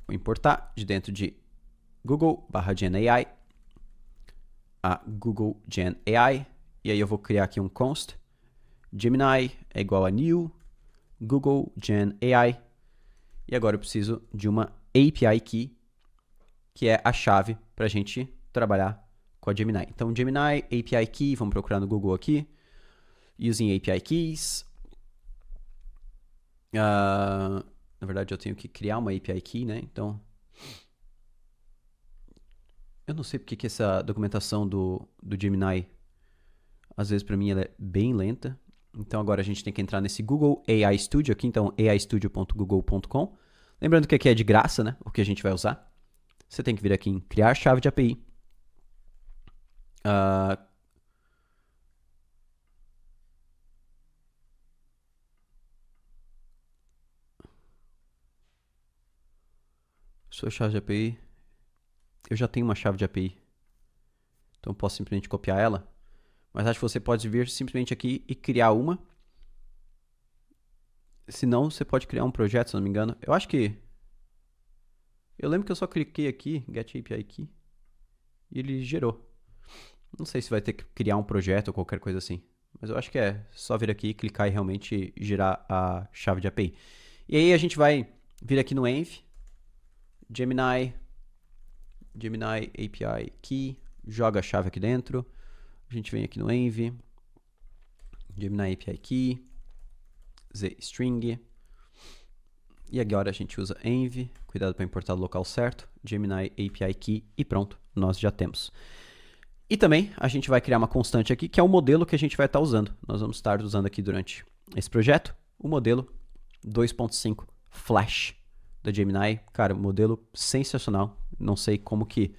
vou importar de dentro de Google/gen.ai a Google Gen AI, e aí eu vou criar aqui um const Gemini é igual a new Google Gen AI, e agora eu preciso de uma API key, que é a chave para a gente trabalhar com a Gemini. Então Gemini API key, vamos procurar no Google aqui, using API keys. Na verdade eu tenho que criar uma API key, né? Então eu não sei porque que essa documentação do Gemini, às vezes para mim ela é bem lenta. Então agora a gente tem que entrar nesse Google AI Studio aqui, então aistudio.google.com. Lembrando que aqui é de graça, né? O que a gente vai usar. Você tem que vir aqui em criar chave de API. Sua chave de API. Eu já tenho uma chave de API, então posso simplesmente copiar ela, mas acho que você pode vir simplesmente aqui e criar uma. Se não, você pode criar um projeto, se não me engano. Eu acho que... Eu lembro que eu só cliquei aqui, Get API Key, e ele gerou. Não sei se vai ter que criar um projeto ou qualquer coisa assim, mas eu acho que é só vir aqui, clicar e realmente gerar a chave de API. E aí a gente vai vir aqui no env, Gemini API Key, joga a chave aqui dentro, a gente vem aqui no env, Gemini API Key, zstring, e agora a gente usa env, cuidado para importar o local certo, Gemini API Key e pronto, nós já temos. E também a gente vai criar uma constante aqui, que é o modelo que a gente vai estar usando. Nós vamos estar usando aqui durante esse projeto, o modelo 2.5 Flash da Gemini. Cara, modelo sensacional. Não sei como que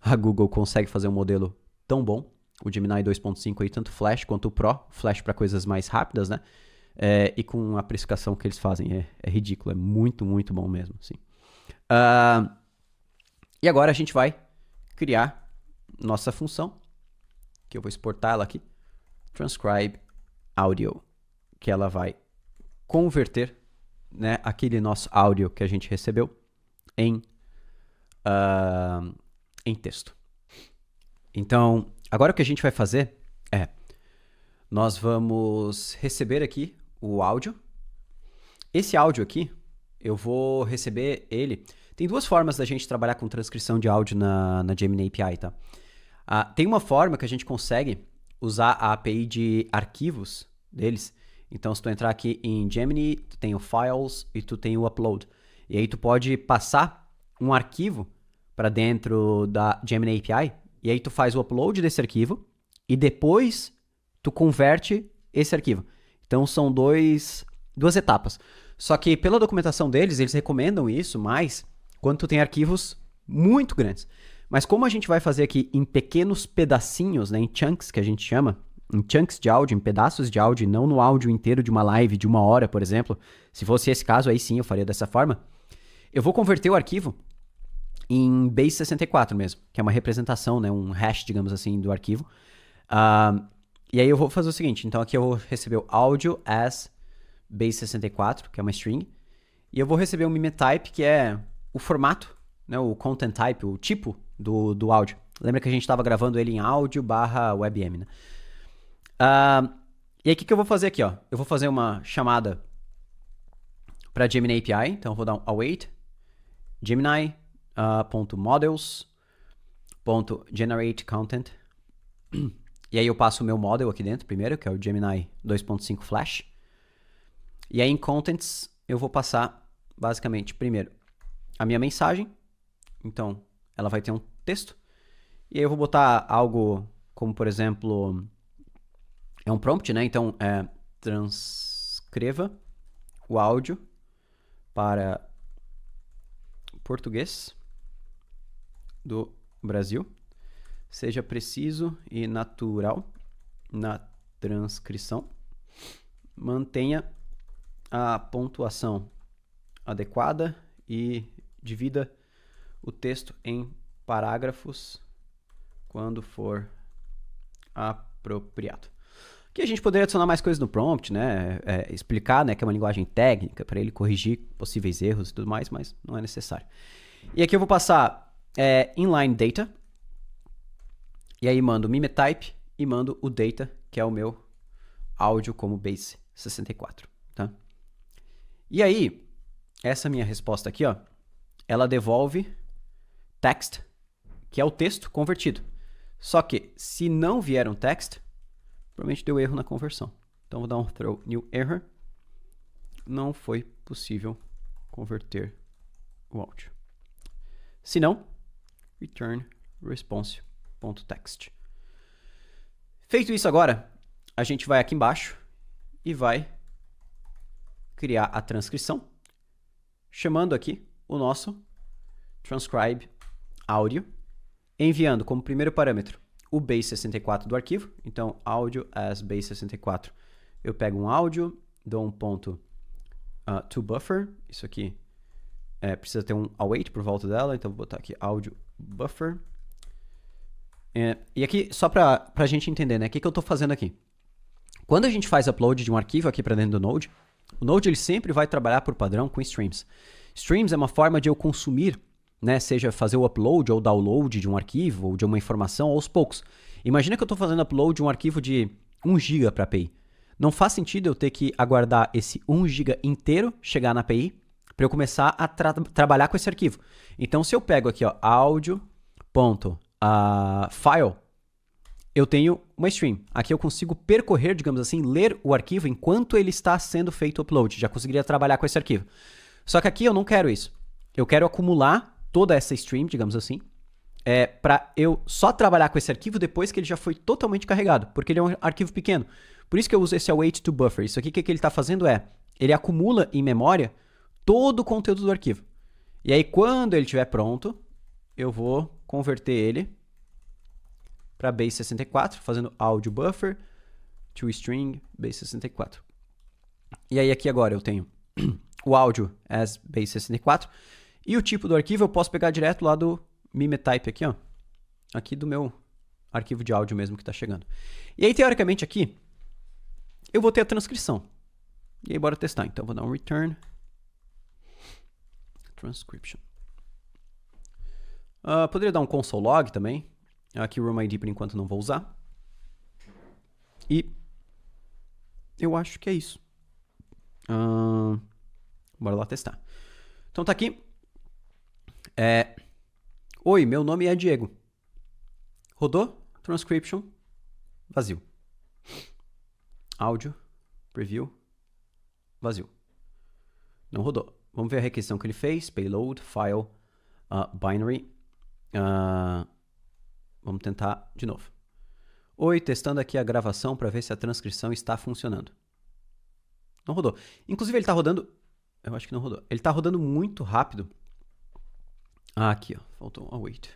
a Google consegue fazer um modelo tão bom. O Gemini 2.5 aí, tanto Flash quanto o Pro. Flash para coisas mais rápidas, né? e com a precificação que eles fazem. É ridículo, é muito, muito bom mesmo. Assim. E agora a gente vai criar nossa função, que eu vou exportar ela aqui, transcribe audio, que ela vai converter, né, aquele nosso áudio que a gente recebeu em texto. Então, agora o que a gente vai fazer é, nós vamos receber aqui o áudio. Esse áudio aqui, eu vou receber ele. Tem duas formas da gente trabalhar com transcrição de áudio na Gemini API, tá? Tem uma forma que a gente consegue usar a API de arquivos deles. Então, se tu entrar aqui em Gemini, tu tem o Files e tu tem o Upload. E aí tu pode passar um arquivo para dentro da Gemini API, e aí tu faz o upload desse arquivo, e depois tu converte esse arquivo. Então, são duas etapas. Só que pela documentação deles, eles recomendam isso mais quando tu tem arquivos muito grandes. Mas como a gente vai fazer aqui em pequenos pedacinhos, né, em chunks que a gente chama, em chunks de áudio, em pedaços de áudio, e não no áudio inteiro de uma live de 1 hora, por exemplo. Se fosse esse caso, aí sim eu faria dessa forma. Eu vou converter o arquivo em base64 mesmo, que é uma representação, né, um hash, digamos assim, do arquivo. E aí eu vou fazer o seguinte, então aqui eu vou receber o audio as base64, que é uma string, e eu vou receber o mimetype, que é o formato, né, o content type, o tipo do áudio. Lembra que a gente estava gravando ele em áudio/webm, né? E aí o que eu vou fazer aqui, ó? Eu vou fazer uma chamada para Gemini API, então eu vou dar um await Gemini.models.generateContent. E aí eu passo o meu model aqui dentro primeiro, que é o Gemini 2.5 Flash. E aí em Contents eu vou passar basicamente primeiro a minha mensagem. Então ela vai ter um texto. E aí eu vou botar algo como, por exemplo, é um prompt, né? Então transcreva o áudio para português do Brasil. Seja preciso e natural na transcrição. Mantenha a pontuação adequada e divida o texto em parágrafos quando for apropriado. Aqui a gente poderia adicionar mais coisas no prompt, né? Explicar, né, que é uma linguagem técnica para ele corrigir possíveis erros e tudo mais, mas não é necessário. E aqui eu vou passar inline data. E aí mando o mimetype e mando o data, que é o meu áudio como base64, tá? E aí, essa minha resposta aqui, ó, ela devolve text, que é o texto convertido. Só que, se não vier um text, provavelmente deu erro na conversão. Então, vou dar um throw new error. Não foi possível converter o áudio. Se não, return response.text. Feito isso agora, a gente vai aqui embaixo e vai criar a transcrição, chamando aqui o nosso transcribe audio, enviando como primeiro parâmetro o base64 do arquivo. Então, audio as base64. Eu pego um áudio, dou um ponto to buffer. Isso aqui precisa ter um await por volta dela, então vou botar aqui audio buffer. E aqui, só para a gente entender, né? O que eu estou fazendo aqui? Quando a gente faz upload de um arquivo aqui para dentro do Node, o Node ele sempre vai trabalhar por padrão com streams. Streams é uma forma de eu consumir, né, seja fazer o upload ou download de um arquivo ou de uma informação aos poucos. Imagina que eu estou fazendo upload de um arquivo de 1 GB para a API. Não faz sentido eu ter que aguardar esse 1 GB inteiro chegar na API para eu começar a trabalhar com esse arquivo. Então, se eu pego aqui, ó, audio.file, eu tenho uma stream. Aqui eu consigo percorrer, digamos assim, ler o arquivo enquanto ele está sendo feito o upload. Já conseguiria trabalhar com esse arquivo. Só que aqui eu não quero isso. Eu quero acumular toda essa stream, digamos assim, para eu só trabalhar com esse arquivo depois que ele já foi totalmente carregado, porque ele é um arquivo pequeno. Por isso que eu uso esse await to buffer. Isso aqui, o que ele está fazendo ele acumula em memória todo o conteúdo do arquivo. E aí, quando ele estiver pronto, eu vou converter ele para base64, fazendo audio buffer to string base64. E aí aqui agora eu tenho o áudio as base64 e o tipo do arquivo eu posso pegar direto lá do mimetype aqui, ó. Aqui do meu arquivo de áudio mesmo que está chegando. E aí, teoricamente, aqui, eu vou ter a transcrição. E aí, bora testar. Então, vou dar um return. Transcription. Poderia dar um console log também. Aqui o room ID, por enquanto, não vou usar. E eu acho que é isso. Bora lá testar. Então, tá aqui. Oi, meu nome é Diego. Rodou? Transcription, vazio. Áudio, preview, vazio. Não rodou. Vamos ver a requisição que ele fez. Payload, file, binary. Vamos tentar de novo. Oi, testando aqui a gravação para ver se a transcrição está funcionando. Não rodou. Inclusive ele está rodando... Eu acho que não rodou. Ele está rodando muito rápido. Aqui, ó. Faltou um await.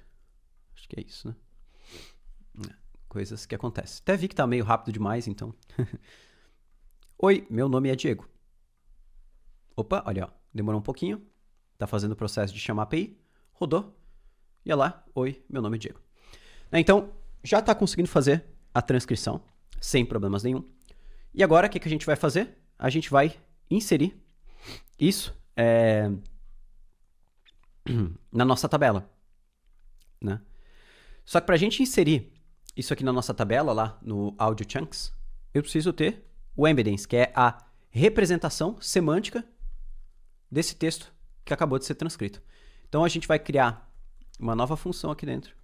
Acho que é isso, né? Coisas que acontecem. Até vi que tá meio rápido demais, então. Oi, meu nome é Diego. Opa, olha, ó. Demorou um pouquinho. Tá fazendo o processo de chamar a API. Rodou. E olha lá. Oi, meu nome é Diego. Então, já tá conseguindo fazer a transcrição. Sem problemas nenhum. E agora, o que a gente vai fazer? A gente vai inserir isso na nossa tabela. Né? Só que pra gente inserir isso aqui na nossa tabela, lá no Audio Chunks, eu preciso ter o embedings, que é a representação semântica desse texto que acabou de ser transcrito. Então, a gente vai criar uma nova função aqui dentro.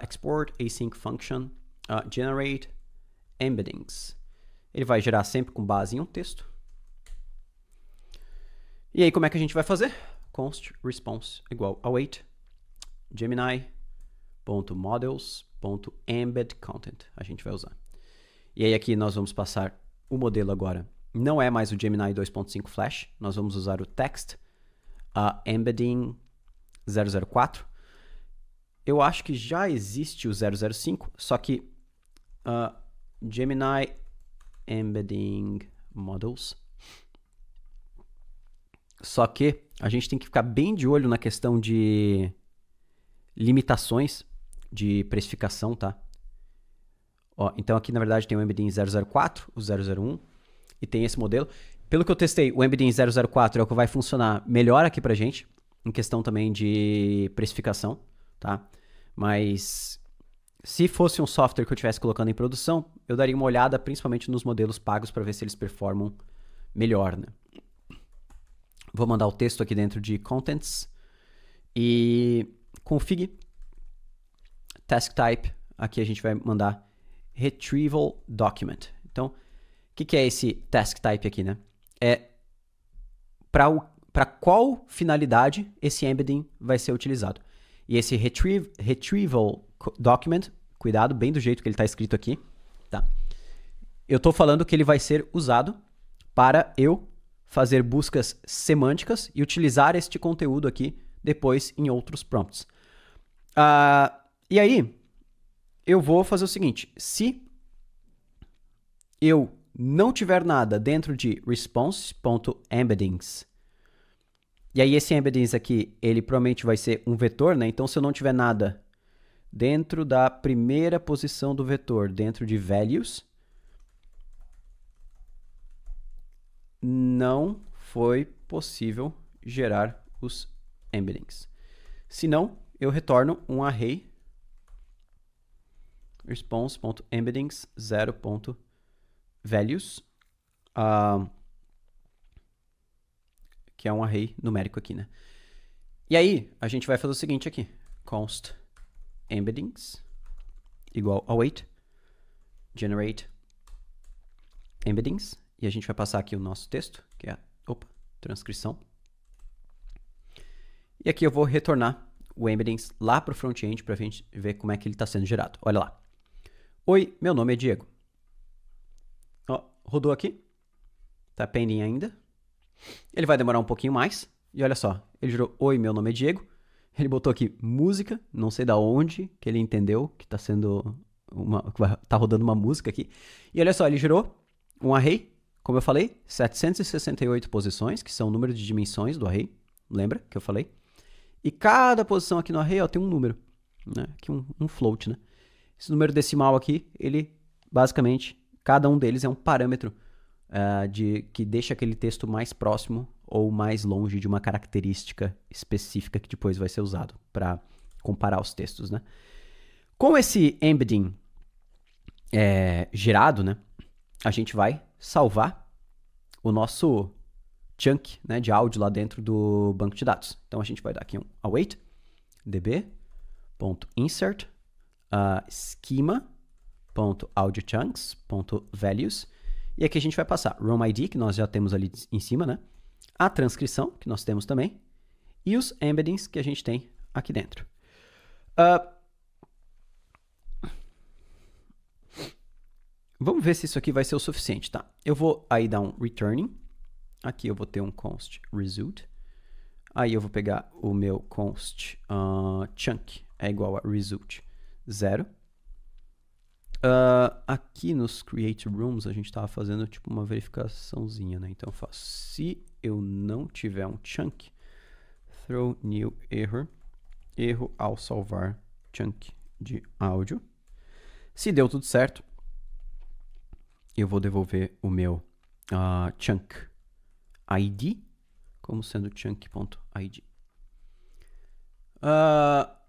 Export async function, generate embeddings. Ele vai gerar sempre com base em um texto. E aí, como é que a gente vai fazer? Const response igual await Gemini.models.embedContent a gente vai usar. E aí aqui nós vamos passar o modelo agora. Não é mais o Gemini 2.5 Flash. Nós vamos usar o text embedding 004. Eu acho que já existe o 005, só que Gemini embedding models. Só que a gente tem que ficar bem de olho na questão de limitações de precificação, tá? Ó, então aqui na verdade tem o embedding 004, o 001 e tem esse modelo. Pelo que eu testei, o embedding 004 é o que vai funcionar melhor aqui pra gente, em questão também de precificação, tá? Mas se fosse um software que eu estivesse colocando em produção, eu daria uma olhada principalmente nos modelos pagos para ver se eles performam melhor, né? Vou mandar o texto aqui dentro de contents e config task type. Aqui a gente vai mandar retrieval document. Então, o que é esse task type aqui, né? É para qual finalidade esse embedding vai ser utilizado. E esse retrieval document, cuidado, bem do jeito que ele está escrito aqui, tá? Eu estou falando que ele vai ser usado para eu fazer buscas semânticas e utilizar este conteúdo aqui depois em outros prompts. E aí, eu vou fazer o seguinte. Se eu não tiver nada dentro de response.embeddings, e aí esse embeddings aqui, ele provavelmente vai ser um vetor, né? Então, se eu não tiver nada dentro da primeira posição do vetor, dentro de values, não foi possível gerar os embeddings. Se não, eu retorno um array response.embeddings 0.values, que é um array numérico aqui, né? E aí, a gente vai fazer o seguinte aqui. Const embeddings igual await generate embeddings. E a gente vai passar aqui o nosso texto, que é a transcrição. E aqui eu vou retornar o embeddings lá para o front-end para a gente ver como é que ele está sendo gerado. Olha lá. Oi, meu nome é Diego. Ó, rodou aqui. Tá pending ainda. Ele vai demorar um pouquinho mais. E olha só, ele gerou oi, meu nome é Diego. Ele botou aqui música, não sei da onde que ele entendeu que está sendo tá rodando uma música aqui. E olha só, ele gerou um array como eu falei, 768 posições, que são o número de dimensões do array. Lembra que eu falei? E cada posição aqui no array ó, tem um número, né? Aqui um float, né? Esse número decimal aqui, ele basicamente, cada um deles é um parâmetro que deixa aquele texto mais próximo ou mais longe de uma característica específica que depois vai ser usado para comparar os textos, né? Com esse embedding gerado, né, a gente vai salvar o nosso chunk, né, de áudio lá dentro do banco de dados. Então a gente vai dar aqui um await db.insert schema.audiochunks.values e aqui a gente vai passar room ID, que nós já temos ali em cima, né, a transcrição, que nós temos também, e os embeddings que a gente tem aqui dentro. Vamos ver se isso aqui vai ser o suficiente, tá? Eu vou aí dar um returning. Aqui eu vou ter um const result. Aí eu vou pegar o meu const chunk é igual a result 0. Aqui nos create rooms a gente estava fazendo tipo uma verificaçãozinha, né? Então eu faço, se eu não tiver um chunk, throw new error, erro ao salvar chunk de áudio. Se deu tudo certo, eu vou devolver o meu chunk ID como sendo chunk.id.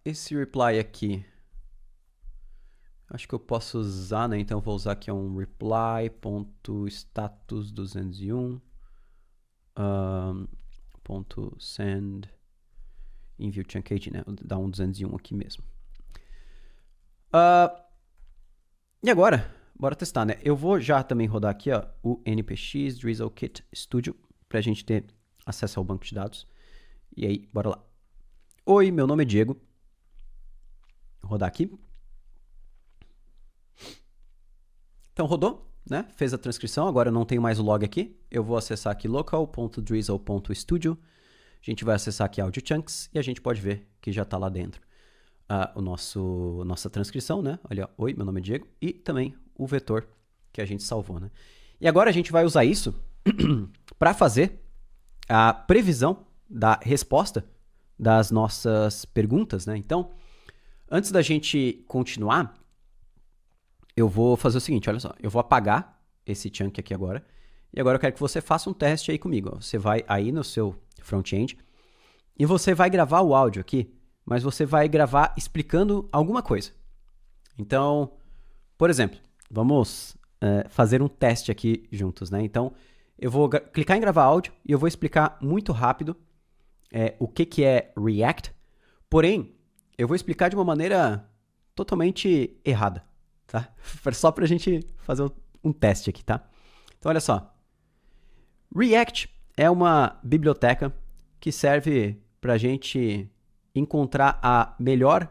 Esse reply aqui, acho que eu posso usar, né? Então eu vou usar aqui um reply.status201 .send envio chunk ID, né? Vou dar um 201 aqui mesmo. E agora, bora testar, né? Eu vou já também rodar aqui, ó, o npx drizzle-kit studio para a gente ter acesso ao banco de dados. E aí, bora lá. Oi, meu nome é Diego. Vou rodar aqui. Então, rodou, né? Fez a transcrição. Agora eu não tenho mais o log aqui. Eu vou acessar aqui local.drizzle.studio. A gente vai acessar aqui Audio Chunks e a gente pode ver que já está lá dentro nossa transcrição, né? Olha, oi, meu nome é Diego. E também o vetor que a gente salvou, né? E agora a gente vai usar isso para fazer a previsão da resposta das nossas perguntas, né? Então, antes da gente continuar, eu vou fazer o seguinte, olha só. Eu vou apagar esse chunk aqui agora. E agora eu quero que você faça um teste aí comigo. Ó. Você vai aí no seu front-end e você vai gravar o áudio aqui, mas você vai gravar explicando alguma coisa. Então, por exemplo, vamos fazer um teste aqui juntos, né? Então, eu vou clicar em gravar áudio e eu vou explicar muito rápido o que é React, porém, eu vou explicar de uma maneira totalmente errada, tá? Só pra gente fazer um teste aqui, tá? Então, olha só. React é uma biblioteca que serve pra gente encontrar a melhor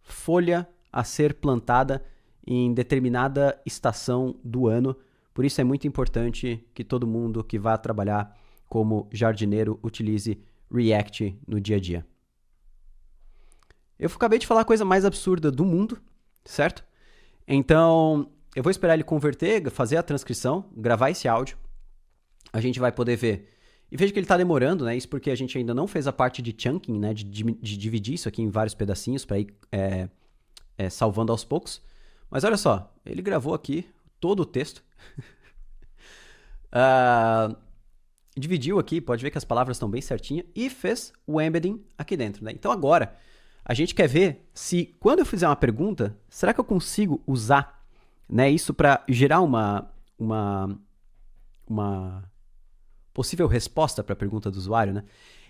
folha a ser plantada em determinada estação do ano. Por isso é muito importante que todo mundo que vá trabalhar como jardineiro utilize React no dia a dia. Eu acabei de falar a coisa mais absurda do mundo, certo? Então, eu vou esperar ele converter, fazer a transcrição, gravar esse áudio. A gente vai poder ver. E veja que ele está demorando, né? Isso porque a gente ainda não fez a parte de chunking, né? De dividir isso aqui em vários pedacinhos para ir salvando aos poucos. Mas olha só, ele gravou aqui todo o texto. Dividiu aqui, pode ver que as palavras estão bem certinhas. E fez o embedding aqui dentro, né? Então agora, a gente quer ver se quando eu fizer uma pergunta, será que eu consigo usar, né, isso para gerar uma possível resposta para a pergunta do usuário, né?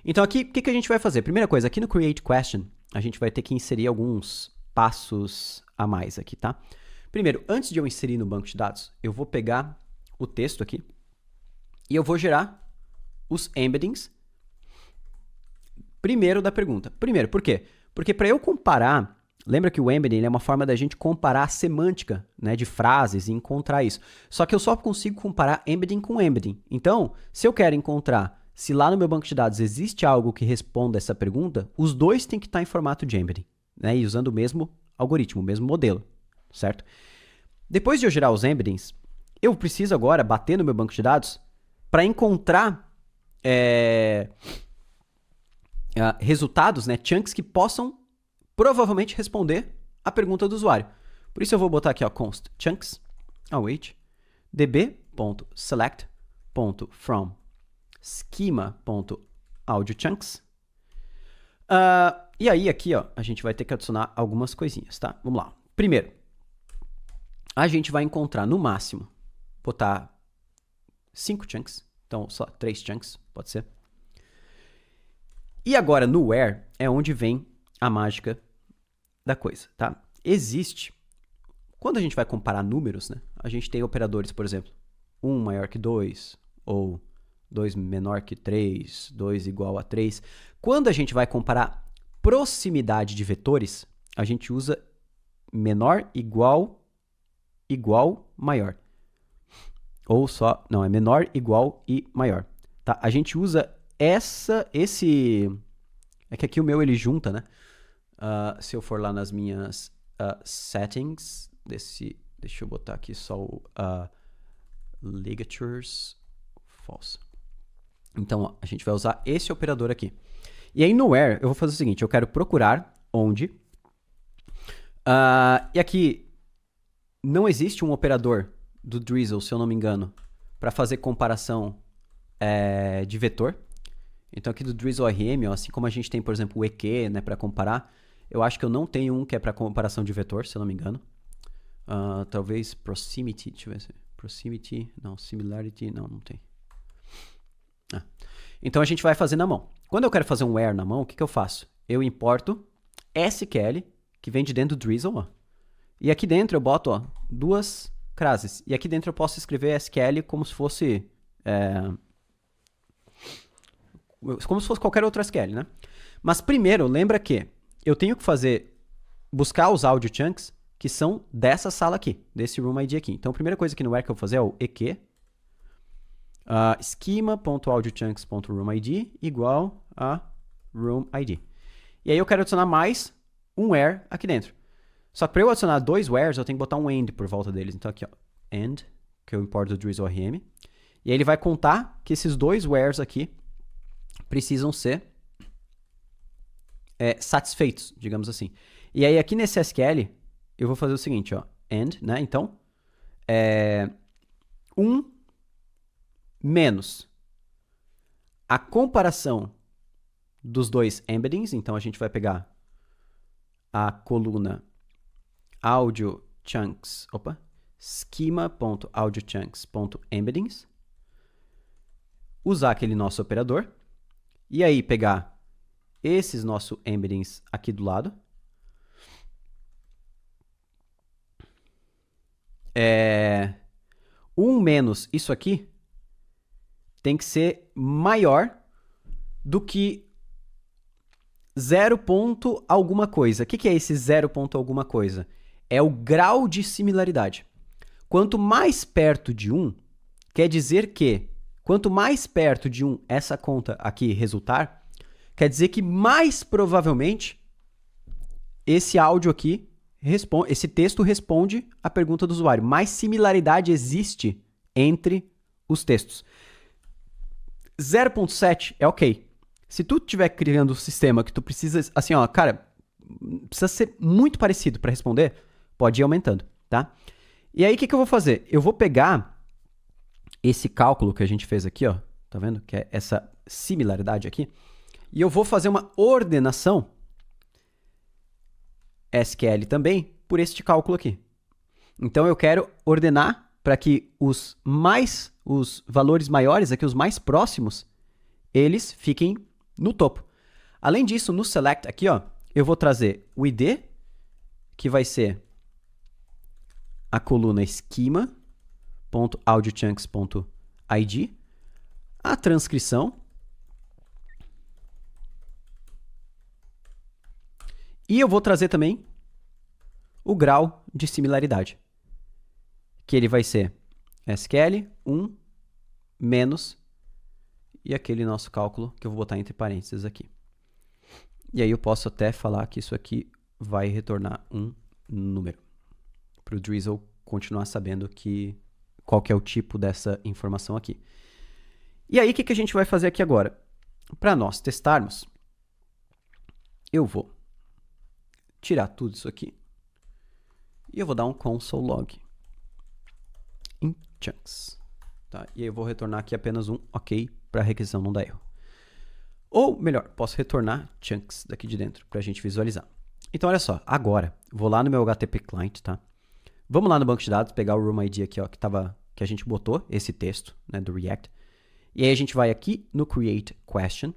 Então aqui, o que a gente vai fazer? Primeira coisa, aqui no Create Question, a gente vai ter que inserir alguns passos a mais aqui, tá? Primeiro, antes de eu inserir no banco de dados, eu vou pegar o texto aqui e eu vou gerar os embeddings primeiro da pergunta. Primeiro, por quê? Porque para eu comparar, lembra que o embedding é uma forma da gente comparar a semântica, né, de frases e encontrar isso. Só que eu só consigo comparar embedding com embedding. Então, se eu quero encontrar se lá no meu banco de dados existe algo que responda essa pergunta, os dois têm que estar em formato de embedding, né, e usando o mesmo algoritmo, o mesmo modelo, certo? Depois de eu gerar os embeddings, eu preciso agora bater no meu banco de dados para encontrar resultados, né, chunks que possam provavelmente responder a pergunta do usuário. Por isso eu vou botar aqui, ó, const chunks await db.select.from schema.audiochunks. E aí aqui, ó, a gente vai ter que adicionar algumas coisinhas, tá? Vamos lá. Primeiro, a gente vai encontrar no máximo, botar 5 chunks, então só 3 chunks, pode ser. E agora no where é onde vem a mágica da coisa, tá? Existe, quando a gente vai comparar números, né? A gente tem operadores, por exemplo, 1 maior que 2, ou 2 menor que 3, 2 igual a 3. Quando a gente vai comparar proximidade de vetores, a gente usa menor, igual, maior. Ou só, não, é menor, igual e maior. Tá? A gente usa esse... É que aqui o meu ele junta, né? Se eu for lá nas minhas settings, deixa eu botar aqui só o ligatures false. Então, ó, a gente vai usar esse operador aqui. E aí no where, eu vou fazer o seguinte, eu quero procurar onde... e aqui não existe um operador do Drizzle, se eu não me engano, para fazer comparação de vetor. Então aqui do Drizzle RM, ó, assim como a gente tem, por exemplo, o EQ, né, para comparar, eu acho que eu não tenho um que é para comparação de vetor, se eu não me engano. Talvez proximity, deixa eu ver se... Proximity, não, similarity, não tem. Então a gente vai fazer na mão. Quando eu quero fazer um where na mão, o que eu faço? Eu importo SQL, que vem de dentro do Drizzle, ó. E aqui dentro eu boto, ó, 2 classes. E aqui dentro eu posso escrever SQL como se fosse... como se fosse qualquer outro SQL, né? Mas primeiro, lembra que eu tenho que buscar os audio chunks que são dessa sala aqui, desse room ID aqui. Então a primeira coisa aqui no where que eu vou fazer é o EQ, schema.audiochunks.roomID igual a roomID. E aí eu quero adicionar mais um where aqui dentro. Só que para eu adicionar 2 wheres, eu tenho que botar um end por volta deles. Então aqui, ó, end, que eu importo do Drizzle RM. E aí ele vai contar que esses 2 wheres aqui precisam ser satisfeitos, digamos assim. E aí aqui nesse SQL, eu vou fazer o seguinte, ó, end, né? Então, 1 menos a comparação dos 2 embeddings. Então, a gente vai pegar a coluna audiochunks, schema.audiochunks.embeddings, usar aquele nosso operador, e aí pegar esses nossos embeddings aqui do lado, menos isso aqui tem que ser maior do que 0 ponto alguma coisa. O que é esse 0 ponto alguma coisa? É o grau de similaridade. Quanto mais perto de 1, quer dizer que, quanto mais perto de 1 essa conta aqui resultar, quer dizer que mais provavelmente esse áudio aqui, esse texto responde à pergunta do usuário. Mais similaridade existe entre os textos. 0.7 é ok. Se tu estiver criando um sistema que tu precisa, assim, ó, cara, precisa ser muito parecido para responder, pode ir aumentando, tá? E aí, o que eu vou fazer? Eu vou pegar esse cálculo que a gente fez aqui, ó, tá vendo? Que é essa similaridade aqui, e eu vou fazer uma ordenação SQL também por este cálculo aqui. Então, eu quero ordenar para que os valores maiores, aqui os mais próximos, eles fiquem no topo. Além disso, no select aqui, ó, eu vou trazer o ID, que vai ser a coluna schema.audiochunks.id, a transcrição, e eu vou trazer também o grau de similaridade, que ele vai ser SQL 1 menos e aquele nosso cálculo que eu vou botar entre parênteses aqui. E aí eu posso até falar que isso aqui vai retornar um número, para o Drizzle continuar sabendo que qual que é o tipo dessa informação aqui. E aí, o que a gente vai fazer aqui agora? Para nós testarmos, eu vou tirar tudo isso aqui e eu vou dar um console log em chunks. Tá? E aí eu vou retornar aqui apenas um OK para a requisição não dar erro. Ou, melhor, posso retornar chunks daqui de dentro para a gente visualizar. Então, olha só, agora, vou lá no meu HTTP client, tá? Vamos lá no banco de dados, pegar o room ID aqui, ó, que a gente botou, esse texto, né, do React. E aí a gente vai aqui no create question.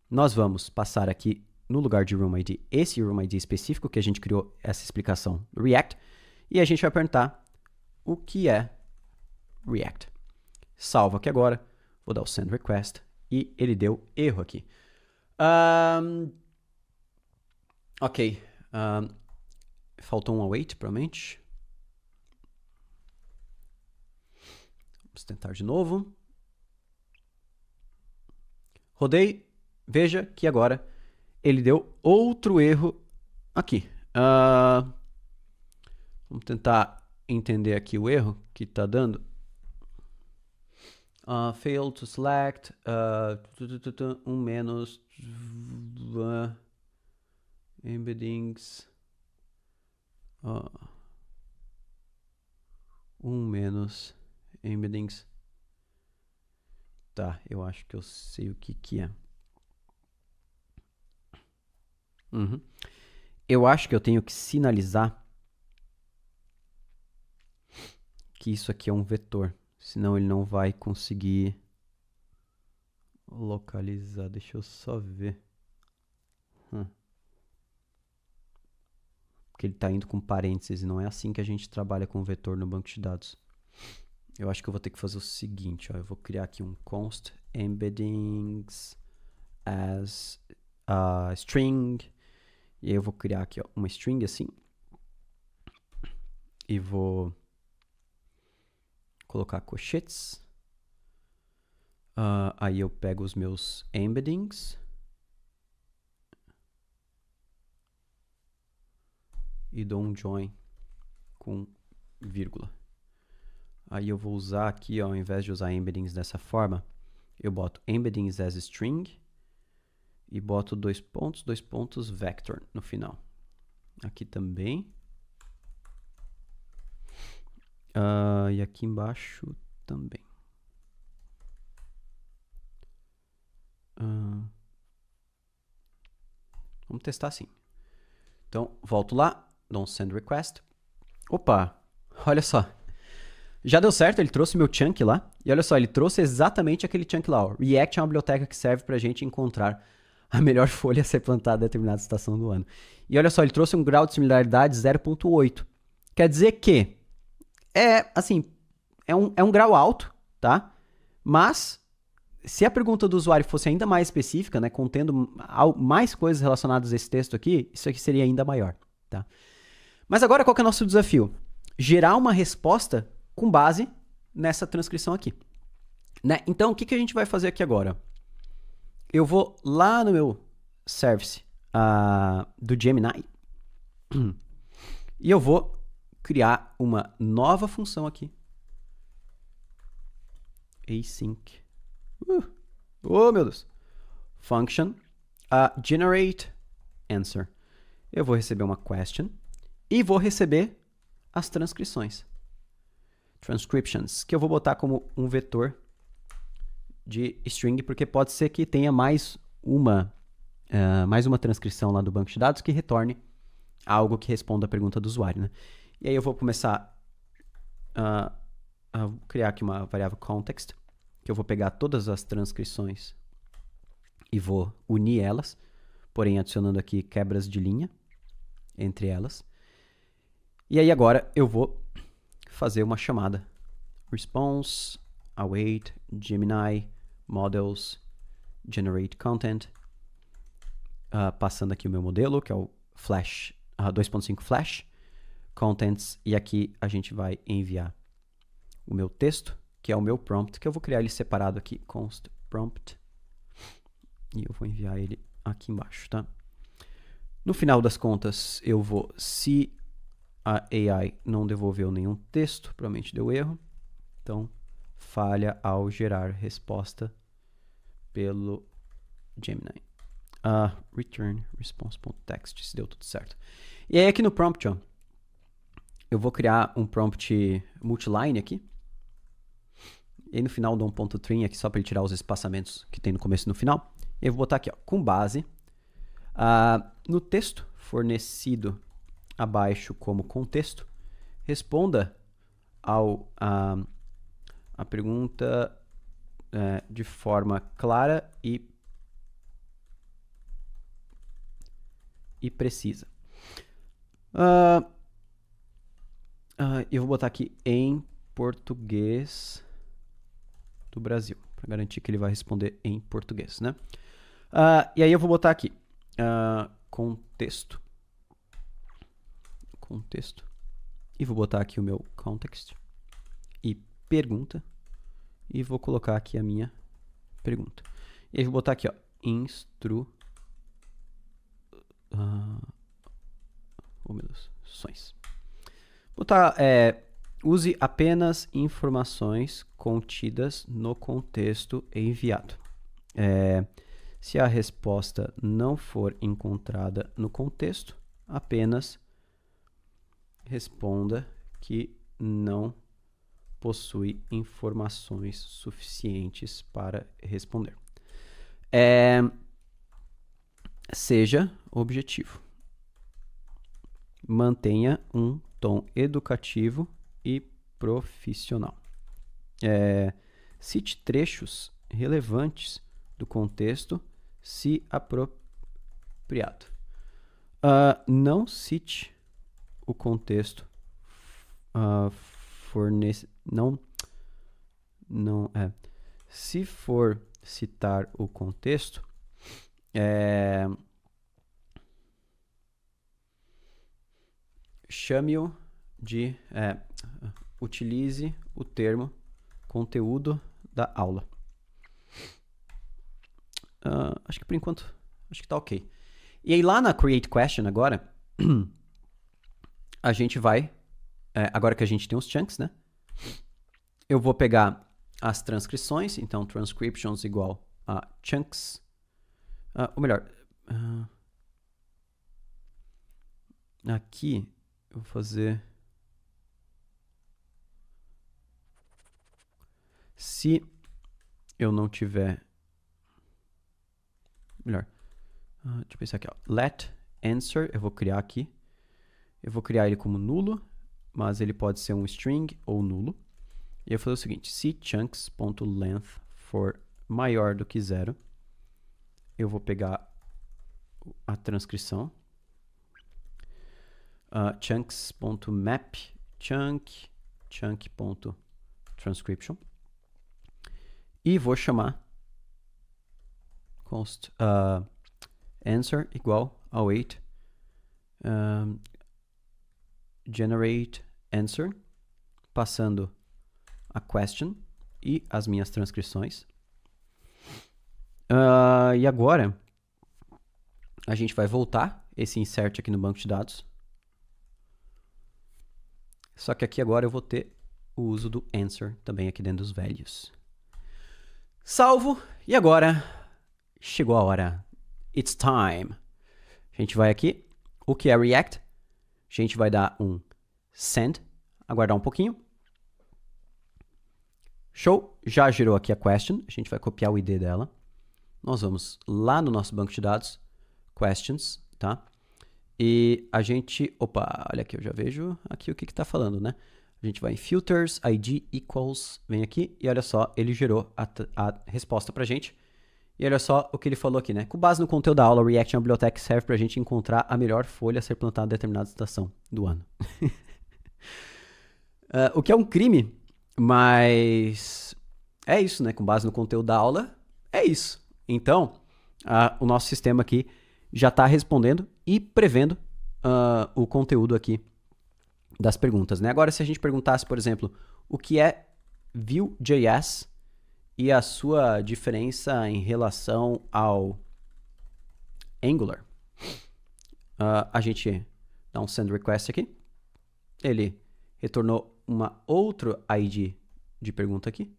Nós vamos passar aqui no lugar de room ID, esse room ID específico que a gente criou essa explicação do React. E a gente vai perguntar o que é React. Salvo aqui agora, vou dar o send request e ele deu erro aqui. Ok. Faltou um await, provavelmente. Vamos tentar de novo. Rodei. Veja que agora ele deu outro erro aqui. Vamos tentar entender aqui o erro que está dando. Fail to select. Menos. Embeddings. Menos. Embeddings. Tá, eu acho que eu sei o que é. Eu acho que eu tenho que sinalizar que isso aqui é um vetor. Senão ele não vai conseguir localizar. Deixa eu só ver. Porque ele está indo com parênteses. E não é assim que a gente trabalha com vetor no banco de dados. Eu acho que eu vou ter que fazer o seguinte. Ó, eu vou criar aqui um const embeddings as string. E aí eu vou criar aqui, ó, uma string assim. E vou colocar colchetes. Aí eu pego os meus embeddings. E dou um join com vírgula. Aí eu vou usar aqui, ó, ao invés de usar embeddings dessa forma, eu boto embeddings as string e boto dois pontos, vector no final. Aqui também. E aqui embaixo também. Vamos testar assim. Então, volto lá, dou um send request. Opa, olha só. Já deu certo, ele trouxe meu chunk lá. E olha só, ele trouxe exatamente aquele chunk lá. Ó. React é uma biblioteca que serve pra gente encontrar a melhor folha a ser plantada em determinada estação do ano. E olha só, ele trouxe um grau de similaridade 0.8. Quer dizer que é um grau alto, tá? Mas, se a pergunta do usuário fosse ainda mais específica, né, contendo mais coisas relacionadas a esse texto aqui, isso aqui seria ainda maior, tá? Mas agora qual que é o nosso desafio? Gerar uma resposta com base nessa transcrição aqui, né? Então, o que a gente vai fazer aqui agora? Eu vou lá no meu service do Gemini e eu vou criar uma nova função aqui. Async. Oh, meu Deus. Function generate answer. Eu vou receber uma question e vou receber as transcrições. Transcriptions, que eu vou botar como um vetor de string, porque pode ser que tenha mais uma transcrição lá do banco de dados que retorne algo que responda a pergunta do usuário, né? E aí eu vou começar a criar aqui uma variável context, que eu vou pegar todas as transcrições e vou unir elas, porém adicionando aqui quebras de linha entre elas. E aí agora eu vou fazer uma chamada response await Gemini models generate content, passando aqui o meu modelo, que é o Flash 2.5 Flash contents, e aqui a gente vai enviar o meu texto, que é o meu prompt, que eu vou criar ele separado aqui, const prompt, e eu vou enviar ele aqui embaixo, tá? No final das contas, eu vou, se a AI não devolveu nenhum texto, provavelmente deu erro, Então, falha ao gerar resposta pelo Gemini. Return response.text, se deu tudo certo. E aí aqui no prompt, ó, eu vou criar um prompt multiline aqui. E aí no final dou um ponto trim aqui só para ele tirar os espaçamentos que tem no começo e no final. E eu vou botar aqui, ó, com base no texto fornecido abaixo como contexto, responda a pergunta de forma clara e precisa. Eu vou botar aqui em português do Brasil, para garantir que ele vai responder em português, né? E aí eu vou botar aqui contexto. E vou botar aqui o meu context e pergunta. E vou colocar aqui a minha pergunta. E aí vou botar aqui, ó, instruções. Botar, use apenas informações contidas no contexto enviado. Se a resposta não for encontrada no contexto, apenas responda que não possui informações suficientes para responder. Seja objetivo. Mantenha um tom educativo e profissional. Cite trechos relevantes do contexto, se apropriado. Não cite o contexto se for citar o contexto, chame-o de utilize o termo conteúdo da aula. Acho que por enquanto tá ok. E aí lá na Create Question agora a gente vai, agora que a gente tem os chunks, né? Eu vou pegar as transcrições, então transcriptions igual a chunks, ou melhor, aqui eu vou fazer, se eu não tiver, melhor, deixa eu pensar aqui, ó, let answer, eu vou criar aqui. Eu vou criar ele como nulo, mas ele pode ser um string ou nulo. E eu vou fazer o seguinte, se chunks.length for maior do que 0, eu vou pegar a transcrição. Chunks.map, chunk.transcription. E vou chamar const answer igual a await generate answer, passando a question e as minhas transcrições. E agora a gente vai voltar esse insert aqui no banco de dados. Só que aqui agora eu vou ter o uso do answer também aqui dentro dos values. Salvo. E agora chegou a hora. It's time. A gente vai aqui. O que é React? A gente vai dar um send, aguardar um pouquinho. Show, já gerou aqui a question, a gente vai copiar o ID dela. Nós vamos lá no nosso banco de dados, questions, tá? E a gente, olha aqui, eu já vejo aqui o que está falando, né? A gente vai em filters, id equals, vem aqui e olha só, ele gerou a resposta pra gente. E olha só o que ele falou aqui, né? Com base no conteúdo da aula, o React é uma biblioteca que serve para a gente encontrar a melhor folha a ser plantada em determinada estação do ano. O que é um crime, mas é isso, né? Com base no conteúdo da aula, é isso. Então, o nosso sistema aqui já está respondendo e prevendo o conteúdo aqui das perguntas, né? Agora, se a gente perguntasse, por exemplo, o que é Vue.js e a sua diferença em relação ao Angular, a gente dá um send request aqui, ele retornou uma outro ID de pergunta aqui,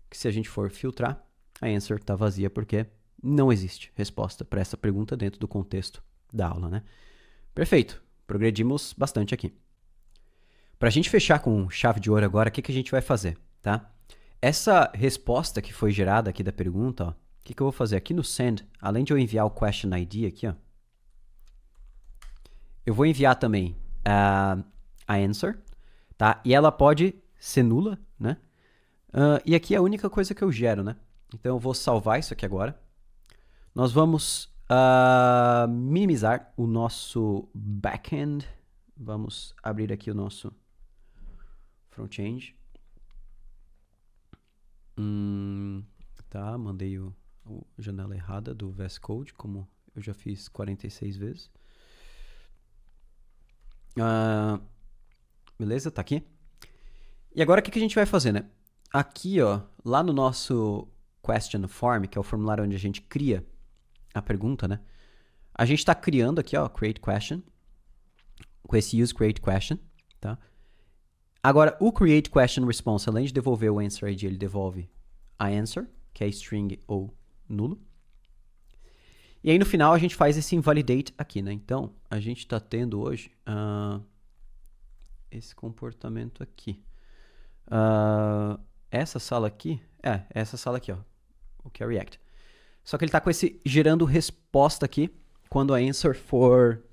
que se a gente for filtrar, a answer está vazia porque não existe resposta para essa pergunta dentro do contexto da aula, né? Perfeito, progredimos bastante aqui. Para a gente fechar com chave de ouro agora, o que a gente vai fazer, tá? Essa resposta que foi gerada aqui da pergunta, ó, o que eu vou fazer? Aqui no send, além de eu enviar o question ID aqui, ó, eu vou enviar também a answer, tá? E ela pode ser nula, né? E aqui é a única coisa que eu gero, né? Então eu vou salvar isso aqui agora. Nós vamos minimizar o nosso backend. Vamos abrir aqui o nosso front-end. Tá, mandei a janela errada do VS Code, como eu já fiz 46 vezes. Beleza, tá aqui. E agora o que a gente vai fazer, né? Aqui, ó, lá no nosso question form, que é o formulário onde a gente cria a pergunta, né? A gente está criando aqui, ó, create question, com esse use create question, tá? Agora, o create question response, além de devolver o answer ID, ele devolve a answer, que é string ou nulo. E aí no final a gente faz esse invalidate aqui, né? Então, a gente está tendo hoje esse comportamento aqui. Essa sala aqui, essa sala aqui, ó, o que é React. Só que ele está com esse gerando resposta aqui quando a answer for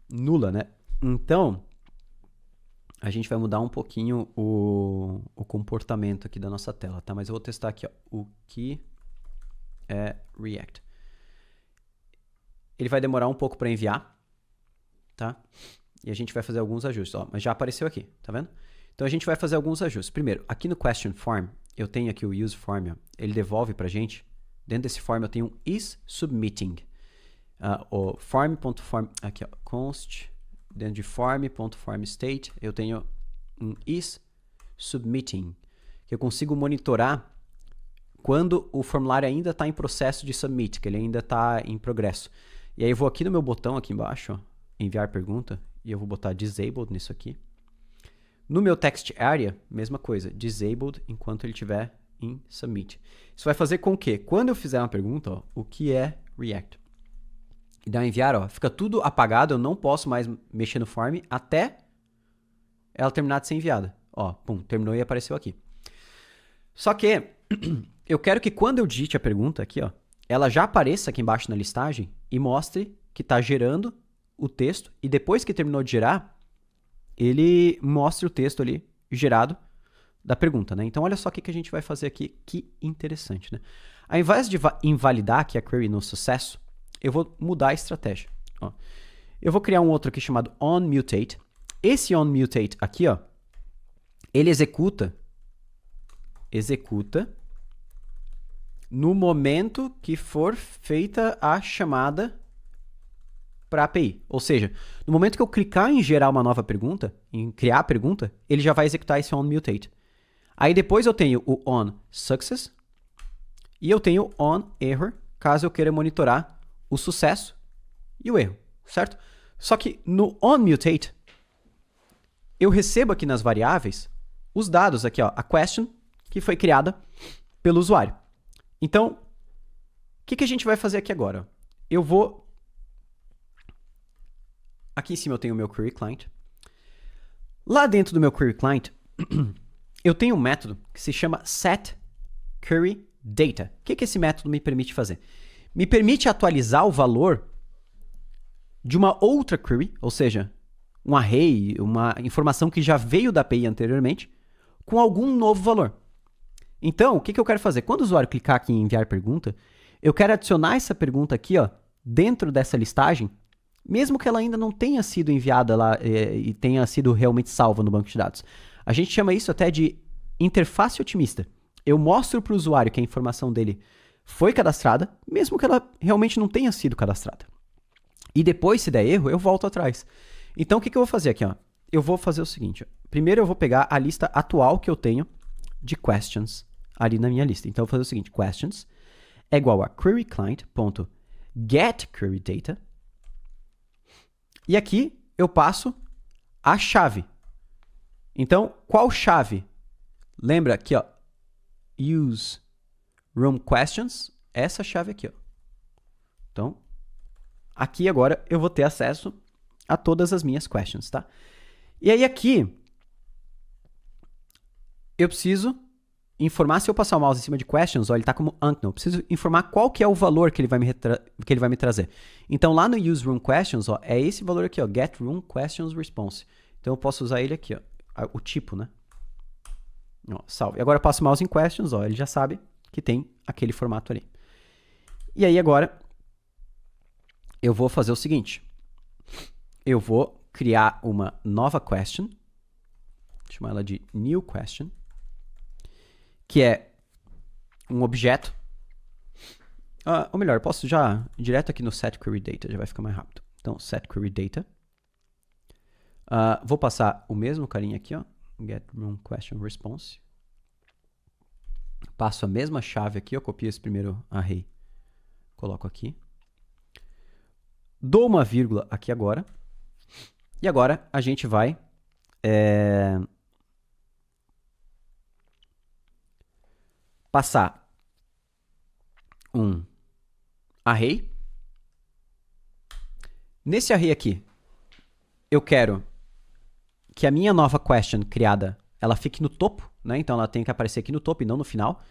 nula, né? Então, a gente vai mudar um pouquinho o comportamento aqui da nossa tela, tá? Mas eu vou testar aqui, ó, o que é React. Ele vai demorar um pouco para enviar, tá? E a gente vai fazer alguns ajustes, ó, mas já apareceu aqui, tá vendo? Então a gente vai fazer alguns ajustes. Primeiro, aqui no question form, eu tenho aqui o use form, ó, ele devolve pra gente, dentro desse form eu tenho um is submitting. O form.form, aqui ó, const, dentro de form.form state, eu tenho um is submitting, que eu consigo monitorar quando o formulário ainda está em processo de submit, que ele ainda está em progresso. E aí eu vou aqui no meu botão aqui embaixo, ó, enviar pergunta, e eu vou botar disabled nisso aqui. No meu text area, mesma coisa, disabled enquanto ele estiver em submit. Isso vai fazer com que, quando eu fizer uma pergunta, ó, o que é React? E dá enviar, ó, fica tudo apagado, eu não posso mais mexer no form até ela terminar de ser enviada. Ó, pum, terminou e apareceu aqui. Só que eu quero que quando eu digite a pergunta aqui, ó, ela já apareça aqui embaixo na listagem e mostre que está gerando o texto e depois que terminou de gerar, ele mostre o texto ali gerado da pergunta, né? Então olha só o que a gente vai fazer aqui, que interessante, né? Ao invés de invalidar aqui a query no sucesso, eu vou mudar a estratégia. Ó. Eu vou criar um outro aqui chamado onMutate. Esse onMutate aqui, ó, ele executa no momento que for feita a chamada para a API. Ou seja, no momento que eu clicar em gerar uma nova pergunta, em criar a pergunta, ele já vai executar esse onMutate. Aí depois eu tenho o onSuccess e eu tenho o onError, caso eu queira monitorar o sucesso e o erro, certo? Só que no onMutate, eu recebo aqui nas variáveis os dados aqui, ó, a question que foi criada pelo usuário. Então, o que a gente vai fazer aqui agora? Eu vou... Aqui em cima eu tenho o meu query client. Lá dentro do meu query client, eu tenho um método que se chama setQueryData. O que esse método me permite fazer? Me permite atualizar o valor de uma outra query, ou seja, um array, uma informação que já veio da API anteriormente, com algum novo valor. Então, o que eu quero fazer? Quando o usuário clicar aqui em enviar pergunta, eu quero adicionar essa pergunta aqui, ó, dentro dessa listagem, mesmo que ela ainda não tenha sido enviada lá e tenha sido realmente salva no banco de dados. A gente chama isso até de interface otimista. Eu mostro para o usuário que a informação dele foi cadastrada, mesmo que ela realmente não tenha sido cadastrada. E depois, se der erro, eu volto atrás. Então, o que eu vou fazer aqui? Ó? Eu vou fazer o seguinte. Ó. Primeiro, eu vou pegar a lista atual que eu tenho de questions ali na minha lista. Então, eu vou fazer o seguinte. Questions é igual a queryClient.getQueryData. E aqui eu passo a chave. Então, qual chave Lembra aqui, ó, use room questions, essa chave aqui, ó. Então, aqui agora eu vou ter acesso a todas as minhas questions, tá? E aí aqui, eu preciso informar, se eu passar o mouse em cima de questions, ó, ele tá como unknown. Eu preciso informar qual que é o valor que ele vai me trazer. Então, lá no use room questions, ó, é esse valor aqui, ó, get room questions response. Então, eu posso usar ele aqui, ó, o tipo, né? Ó, salve. Agora eu passo o mouse em questions, ó, ele já sabe que tem aquele formato ali. E aí agora, eu vou fazer o seguinte. Eu vou criar uma nova question, chamar ela de new question, que é um objeto. Ou melhor, eu posso já ir direto aqui no set query data, já vai ficar mais rápido. Então, set query data. Vou passar o mesmo carinha aqui, ó, get room question response. Passo a mesma chave aqui, eu copio esse primeiro array, coloco aqui. Dou uma vírgula aqui agora. E agora a gente vai passar um array. Nesse array aqui, eu quero que a minha nova question criada, ela fique no topo, né? Então ela tem que aparecer aqui no topo e não no final.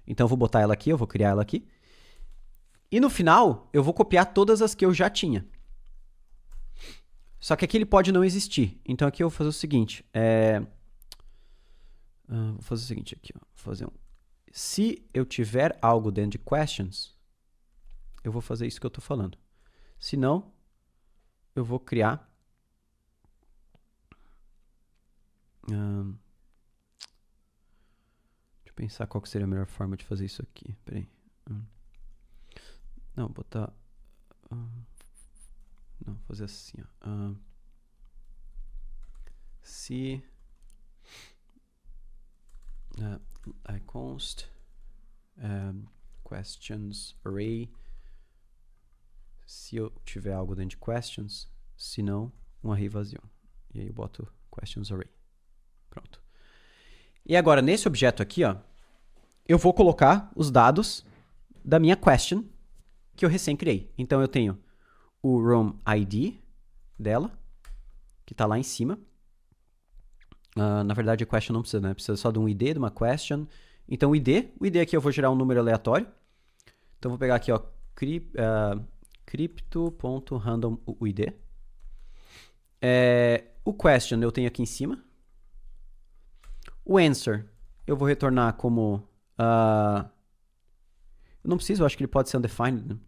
Então eu vou botar ela aqui, eu vou criar ela aqui. E no final, eu vou copiar todas as que eu já tinha. Só que aqui ele pode não existir. Então aqui eu vou fazer o seguinte. Vou fazer o seguinte aqui, ó. Vou fazer se eu tiver algo dentro de questions, eu vou fazer isso que eu estou falando. Se não, eu vou criar deixa eu pensar qual que seria a melhor forma de fazer isso aqui. Peraí. Não, botar não, vou fazer assim, ó. Se I const questions array, se eu tiver algo dentro de questions, se não, um array vazio. E aí eu boto questions array. Pronto. E agora, nesse objeto aqui, ó, eu vou colocar os dados da minha question que eu recém criei. Então, eu tenho o room ID dela, que está lá em cima. Na verdade, a question não precisa, né? Precisa só de um ID, de uma question. Então, o ID aqui eu vou gerar um número aleatório. Então, vou pegar aqui, ó, crypto.random ID. O question eu tenho aqui em cima. O answer eu vou retornar como... eu não preciso, eu acho que ele pode ser undefined, né?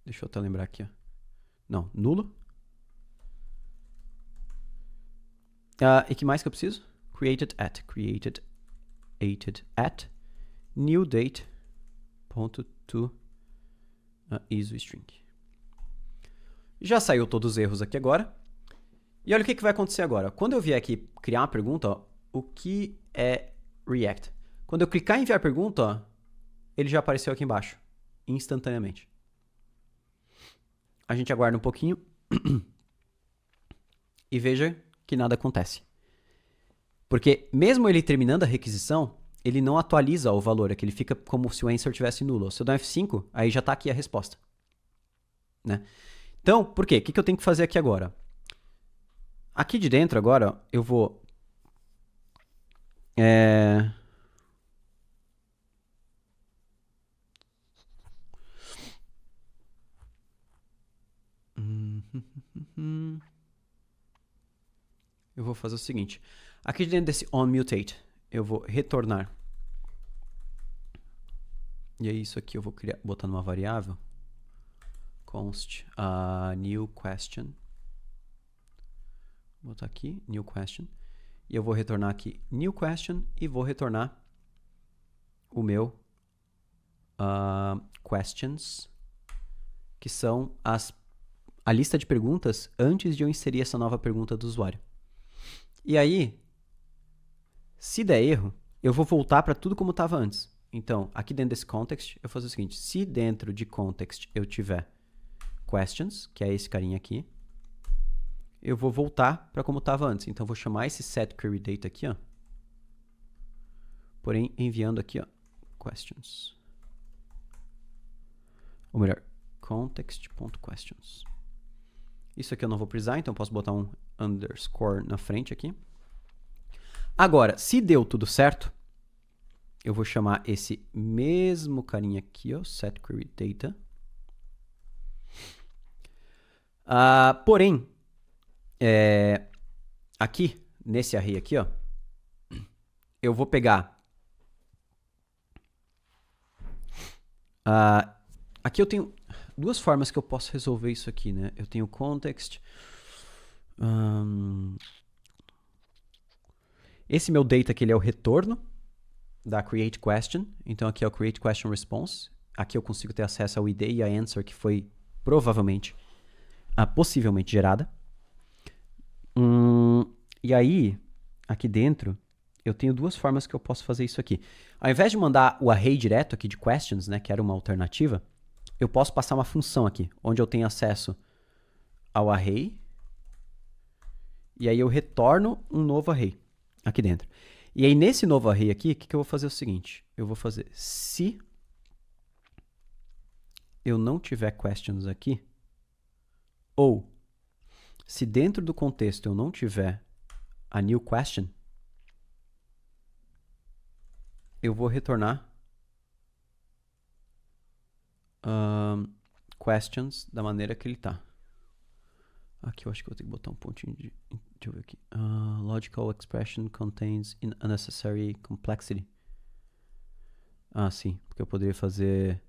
Deixa eu até lembrar aqui, ó. Não, nulo. E que mais que eu preciso? Created at new date .to isOstring. Já saiu todos os erros aqui agora. E olha o que vai acontecer agora. Quando eu vier aqui criar uma pergunta, ó, o que é React? Quando eu clicar em enviar pergunta, ó, ele já apareceu aqui embaixo, instantaneamente. A gente aguarda um pouquinho e veja que nada acontece. Porque mesmo ele terminando a requisição, ele não atualiza o valor, aqui ele fica como se o answer tivesse nulo. Se eu der um F5, aí já está aqui a resposta. Né? Então, por quê? O que eu tenho que fazer aqui agora? Aqui de dentro agora, ó, eu vou... Eu vou fazer o seguinte. Aqui dentro desse onMutate, eu vou retornar. E aí isso aqui eu vou botar numa variável. Const new question. Vou botar aqui, new question. E eu vou retornar aqui new question e vou retornar o meu questions, que são a lista de perguntas antes de eu inserir essa nova pergunta do usuário. E aí, se der erro, eu vou voltar para tudo como estava antes. Então, aqui dentro desse context, eu vou fazer o seguinte. Se dentro de context eu tiver questions, que é esse carinha aqui, eu vou voltar para como estava antes. Então, eu vou chamar esse setQueryData aqui, ó. Porém, enviando aqui, ó, questions. Ou melhor, context.questions. Isso aqui eu não vou precisar, então eu posso botar um underscore na frente aqui. Agora, se deu tudo certo, eu vou chamar esse mesmo carinha aqui, ó, setQueryData. Porém, aqui, nesse array aqui, ó, eu vou pegar... aqui eu tenho duas formas que eu posso resolver isso aqui, né? Eu tenho context. Esse meu data aqui, ele é o retorno da create question. Então aqui é o create question response. Aqui eu consigo ter acesso ao ID e a answer que foi provavelmente, possivelmente gerada. E aí, aqui dentro, eu tenho duas formas que eu posso fazer isso aqui. Ao invés de mandar o array direto aqui de questions, né, que era uma alternativa, eu posso passar uma função aqui, onde eu tenho acesso ao array, e aí eu retorno um novo array aqui dentro. E aí, nesse novo array aqui, o que eu vou fazer? É o seguinte, eu vou fazer, se eu não tiver questions aqui, ou se dentro do contexto eu não tiver a new question, eu vou retornar questions da maneira que ele está. Aqui eu acho que eu vou ter que botar um pontinho de... Deixa eu ver aqui. Logical expression contains unnecessary complexity. Sim. Porque eu poderia fazer...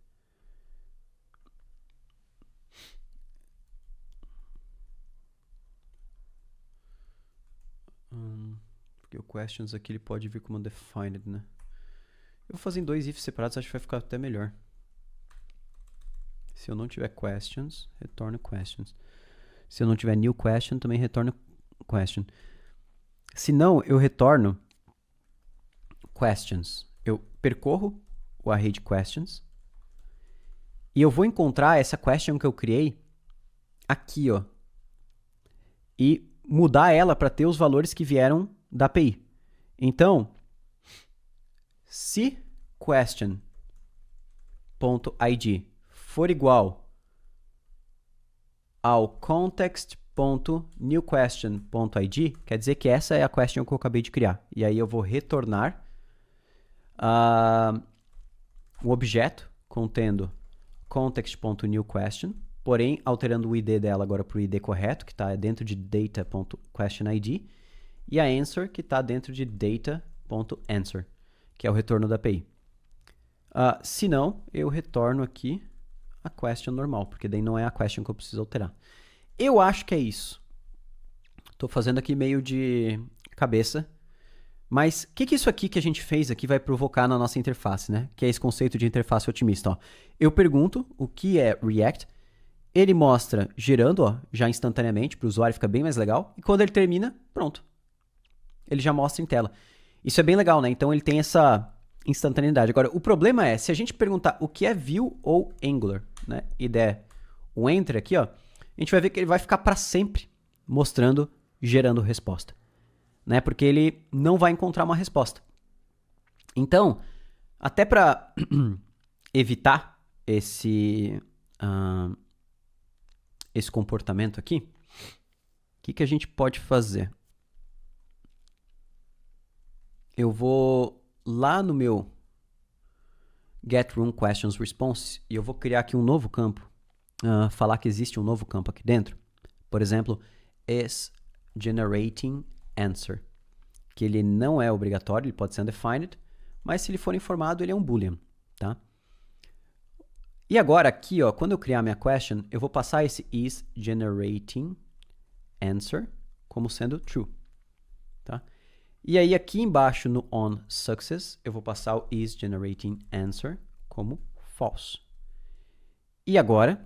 porque o questions aqui ele pode vir como defined, né? Eu vou fazer em dois ifs separados, acho que vai ficar até melhor. Se eu não tiver questions, retorno questions. Se eu não tiver new question, também retorno question. Se não, eu retorno questions. Eu percorro o array de questions e eu vou encontrar essa question que eu criei aqui, ó. E mudar ela para ter os valores que vieram da API. Então, se question.id for igual ao context.newQuestion.id, quer dizer que essa é a question que eu acabei de criar. E aí eu vou retornar o objeto contendo context.newQuestion, porém alterando o ID dela agora para o ID correto, que está dentro de data.questionID, e a answer, que está dentro de data.answer, que é o retorno da API. Se não, eu retorno aqui a question normal, porque daí não é a question que eu preciso alterar. Eu acho que é isso. Estou fazendo aqui meio de cabeça. Mas o que isso aqui que a gente fez aqui vai provocar na nossa interface, né? Que é esse conceito de interface otimista. Ó. Eu pergunto o que é React, ele mostra gerando, ó, já instantaneamente, para o usuário fica bem mais legal. E quando ele termina, pronto. Ele já mostra em tela. Isso é bem legal, né? Então ele tem essa instantaneidade. Agora, o problema é, se a gente perguntar o que é Vue ou Angular, né? E der o Enter aqui, ó, a gente vai ver que ele vai ficar para sempre mostrando, gerando resposta. Né? Porque ele não vai encontrar uma resposta. Então, até para evitar esse comportamento aqui, o que a gente pode fazer? Eu vou lá no meu getRoomQuestionsResponse e eu vou criar aqui um novo campo, falar que existe um novo campo aqui dentro. Por exemplo, isGeneratingAnswer, que ele não é obrigatório, ele pode ser undefined, mas se ele for informado, ele é um boolean, tá? E agora aqui, ó, quando eu criar minha question, eu vou passar esse isGeneratingAnswer como sendo true, tá? E aí aqui embaixo no onSuccess, eu vou passar o isGeneratingAnswer como false. E agora,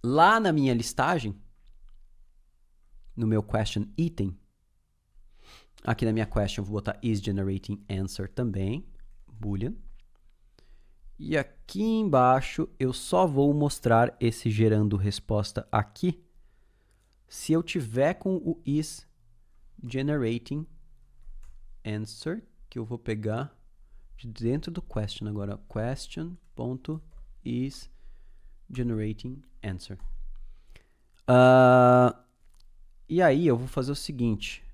lá na minha listagem, no meu question item, aqui na minha question eu vou botar isGeneratingAnswer também, boolean. E aqui embaixo eu só vou mostrar esse gerando resposta aqui se eu tiver com o is generating answer, que eu vou pegar de dentro do question agora, question.is generating answer. E aí eu vou fazer o seguinte,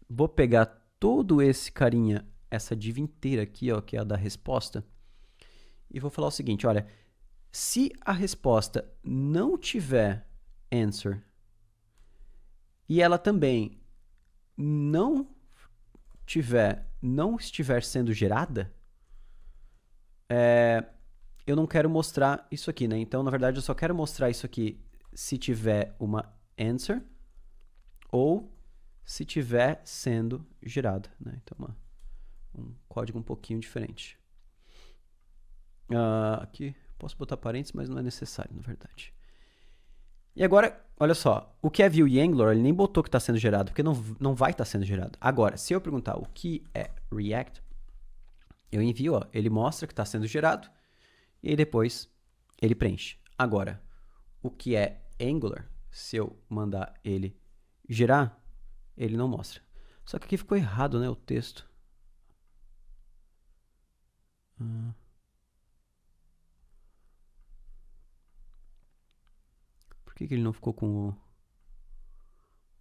vou pegar todo esse carinha, essa div inteira aqui, ó, que é a da resposta, e vou falar o seguinte, olha, se a resposta não tiver answer e ela também não estiver sendo gerada, eu não quero mostrar isso aqui, né? Então, na verdade, eu só quero mostrar isso aqui se tiver uma answer ou se tiver sendo gerada, né? Então, um código um pouquinho diferente. Aqui, posso botar parênteses, mas não é necessário, na verdade. E agora, olha só, o que é Vue e Angular, ele nem botou que está sendo gerado, porque não vai estar sendo gerado. Agora, se eu perguntar o que é React, eu envio, ó, ele mostra que está sendo gerado, e aí depois ele preenche. Agora, o que é Angular, se eu mandar ele gerar, ele não mostra. Só que aqui ficou errado, né, o texto. Por que ele não ficou com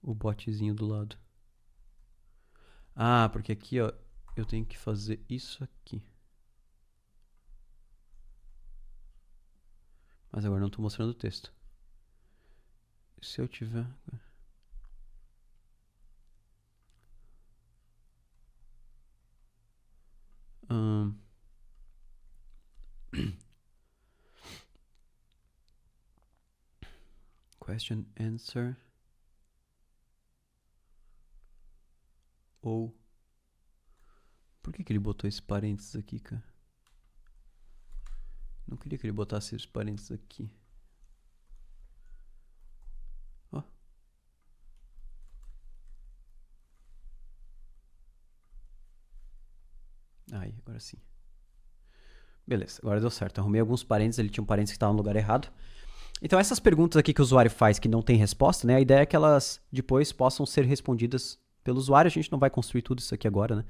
o botzinho do lado? Porque aqui, ó, eu tenho que fazer isso aqui. Mas agora não estou mostrando o texto. Se eu tiver... Question, answer. Ou... Por que ele botou esse parênteses aqui, cara? Não queria que ele botasse esse parênteses aqui. Ó. Aí, agora sim. Beleza, agora deu certo. Arrumei alguns parênteses, ele tinha um parênteses que estava no lugar errado. Então, essas perguntas aqui que o usuário faz que não tem resposta, né? A ideia é que elas depois possam ser respondidas pelo usuário. A gente não vai construir tudo isso aqui agora, né?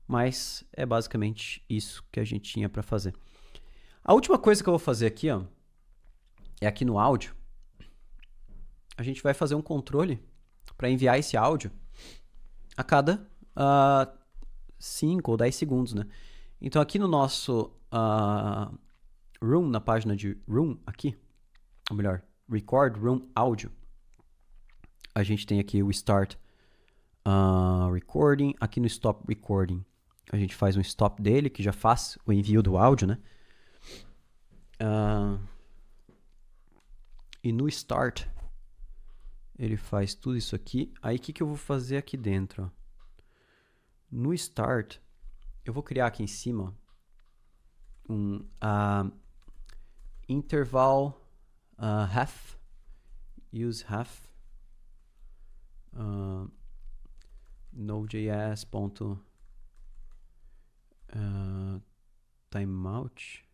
Mas é basicamente isso que a gente tinha para fazer. A última coisa que eu vou fazer aqui, ó, é aqui no áudio. A gente vai fazer um controle para enviar esse áudio a cada 5 ou 10 segundos, né? Então, aqui no nosso room, na página de room aqui, ou melhor, record room áudio, a gente tem aqui o start recording. Aqui no stop recording, a gente faz um stop dele, que já faz o envio do áudio, né? E no start, ele faz tudo isso aqui. Aí, o que eu vou fazer aqui dentro? Ó? No start, eu vou criar aqui em cima um interval half, use half, node.js timeout.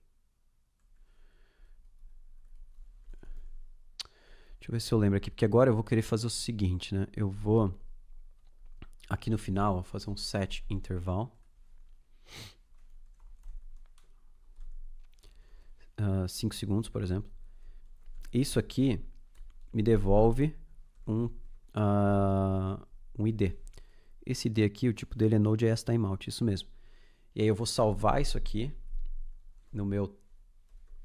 Deixa eu ver se eu lembro aqui, porque agora eu vou querer fazer o seguinte, né? Eu vou aqui no final fazer um set interval. 5 segundos, por exemplo. Isso aqui me devolve um ID. Esse ID aqui, o tipo dele é Node.js timeout, isso mesmo. E aí eu vou salvar isso aqui no meu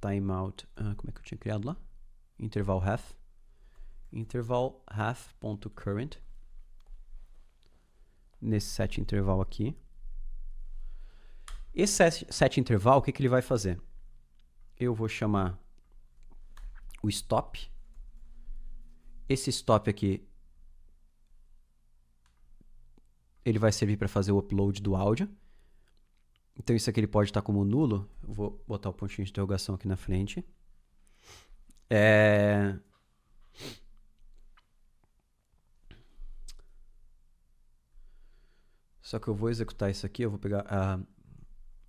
timeout. Como é que eu tinha criado lá? Interval half. Interval half.current. Nesse set interval aqui. Esse set interval, o que ele vai fazer? Eu vou chamar o stop. Esse stop aqui, ele vai servir para fazer o upload do áudio. Então isso aqui ele pode estar como nulo. Eu vou botar o pontinho de interrogação aqui na frente. Só que eu vou executar isso aqui, eu vou pegar...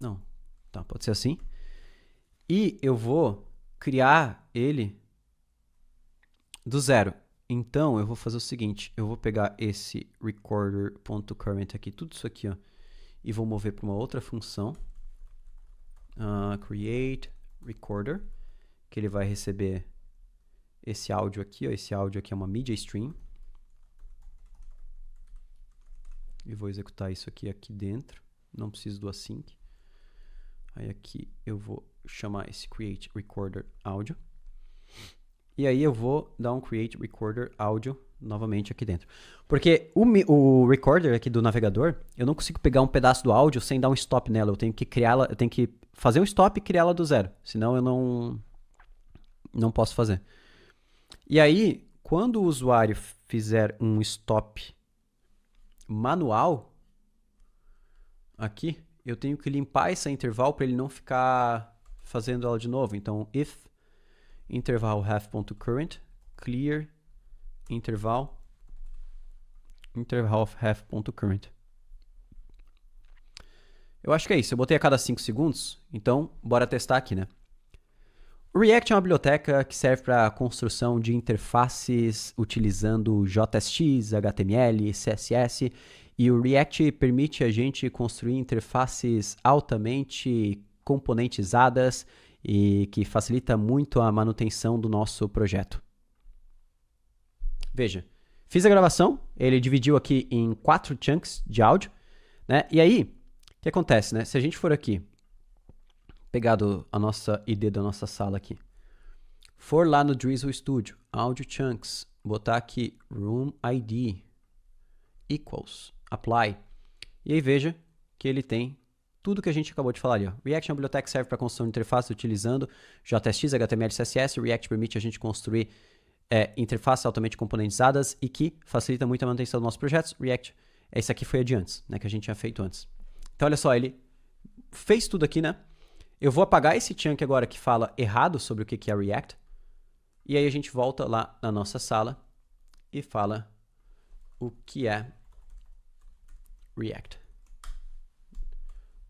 não, tá, pode ser assim. E eu vou criar ele do zero. Então, eu vou fazer o seguinte, eu vou pegar esse recorder.current aqui, tudo isso aqui, ó, e vou mover para uma outra função, create recorder, que ele vai receber esse áudio aqui, ó, esse áudio aqui é uma media stream, e vou executar isso aqui dentro, não preciso do async. Aí aqui eu vou chamar esse create recorder audio. E aí eu vou dar um create recorder audio novamente aqui dentro. Porque o recorder aqui do navegador, eu não consigo pegar um pedaço do áudio sem dar um stop nela. Eu tenho que criá-la, eu tenho que fazer um stop e criá-la do zero. Senão eu não posso fazer. E aí, quando o usuário fizer um stop manual aqui, eu tenho que limpar esse intervalo para ele não ficar fazendo ela de novo. Então, if interval half.current clear interval of half.current. Eu acho que é isso. Eu botei a cada 5 segundos, então bora testar aqui, né? O React é uma biblioteca que serve para a construção de interfaces utilizando JSX, HTML, CSS, e o React permite a gente construir interfaces altamente componentizadas e que facilita muito a manutenção do nosso projeto. Veja, fiz a gravação, ele dividiu aqui em 4 chunks de áudio, né? E aí, o que acontece, né? Se a gente for aqui, pegar a nossa ID da nossa sala aqui, for lá no Drizzle Studio, Audio Chunks, botar aqui Room ID equals apply, e aí veja que ele tem tudo que a gente acabou de falar ali, ó. React é uma biblioteca que serve para construção de interface utilizando JSX, HTML e CSS. O React permite a gente construir interfaces altamente componentizadas e que facilita muito a manutenção dos nossos projetos. React, esse aqui foi a de antes, né, que a gente tinha feito antes. Então, olha só, ele fez tudo aqui, né? Eu vou apagar esse chunk agora que fala errado sobre o que é React. E aí a gente volta lá na nossa sala e fala o que é React.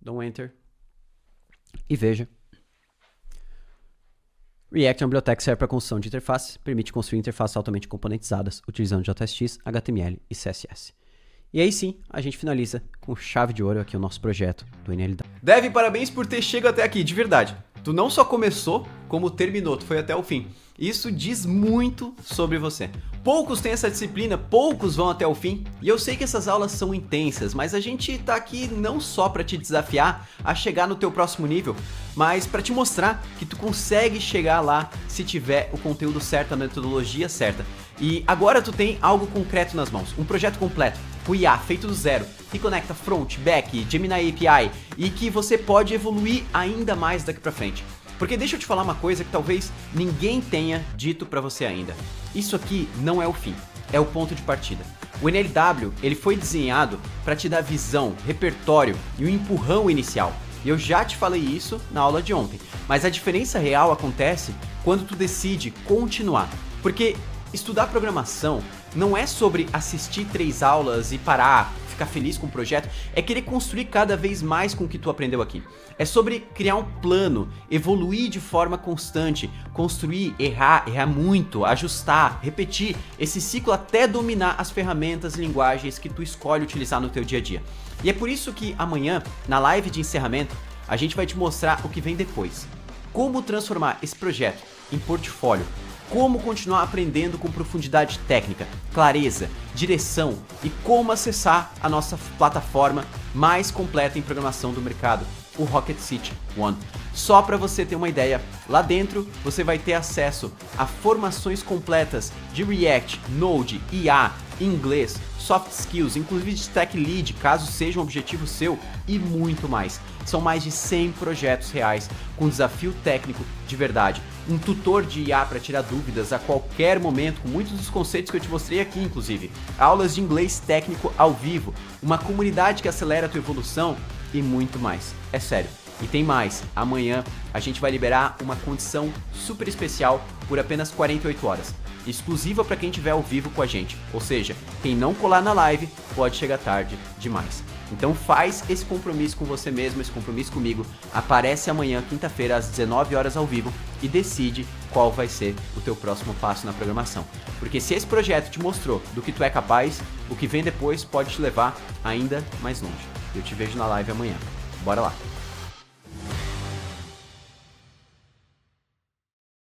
Dá um Enter. E veja. React é uma biblioteca que serve para a construção de interfaces, permite construir interfaces altamente componentizadas utilizando JSX, HTML e CSS. E aí sim, a gente finaliza com chave de ouro aqui o nosso projeto do NLW. Dev, parabéns por ter chegado até aqui, de verdade. Tu não só começou, como terminou, tu foi até o fim. Isso diz muito sobre você. Poucos têm essa disciplina, poucos vão até o fim, e eu sei que essas aulas são intensas, mas a gente tá aqui não só para te desafiar a chegar no teu próximo nível, mas para te mostrar que tu consegue chegar lá se tiver o conteúdo certo, a metodologia certa. E agora tu tem algo concreto nas mãos, um projeto completo, o IA feito do zero, que conecta front, back, Gemini API, e que você pode evoluir ainda mais daqui pra frente. Porque deixa eu te falar uma coisa que talvez ninguém tenha dito pra você ainda. Isso aqui não é o fim, é o ponto de partida. O NLW, ele foi desenhado para te dar visão, repertório e um empurrão inicial. E eu já te falei isso na aula de ontem, mas a diferença real acontece quando tu decide continuar. Porque estudar programação não é sobre assistir 3 aulas e parar, ficar feliz com o projeto, é querer construir cada vez mais com o que tu aprendeu aqui. É sobre criar um plano, evoluir de forma constante, construir, errar muito, ajustar, repetir esse ciclo até dominar as ferramentas e linguagens que tu escolhe utilizar no teu dia a dia. E é por isso que amanhã, na live de encerramento, a gente vai te mostrar o que vem depois. Como transformar esse projeto em portfólio, como continuar aprendendo com profundidade técnica, clareza, direção e como acessar a nossa plataforma mais completa em programação do mercado, o Rocket City One. Só para você ter uma ideia, lá dentro você vai ter acesso a formações completas de React, Node, IA, inglês, soft skills, inclusive de tech lead, caso seja um objetivo seu, e muito mais. São mais de 100 projetos reais com desafio técnico de verdade, um tutor de IA para tirar dúvidas a qualquer momento, com muitos dos conceitos que eu te mostrei aqui, inclusive, aulas de inglês técnico ao vivo, uma comunidade que acelera a tua evolução e muito mais. É sério. E tem mais, amanhã a gente vai liberar uma condição super especial por apenas 48 horas, exclusiva para quem estiver ao vivo com a gente, ou seja, quem não colar na live pode chegar tarde demais. Então faz esse compromisso com você mesmo, esse compromisso comigo. Aparece amanhã, quinta-feira, às 19 horas ao vivo e decide qual vai ser o teu próximo passo na programação. Porque se esse projeto te mostrou do que tu é capaz, o que vem depois pode te levar ainda mais longe. Eu te vejo na live amanhã. Bora lá!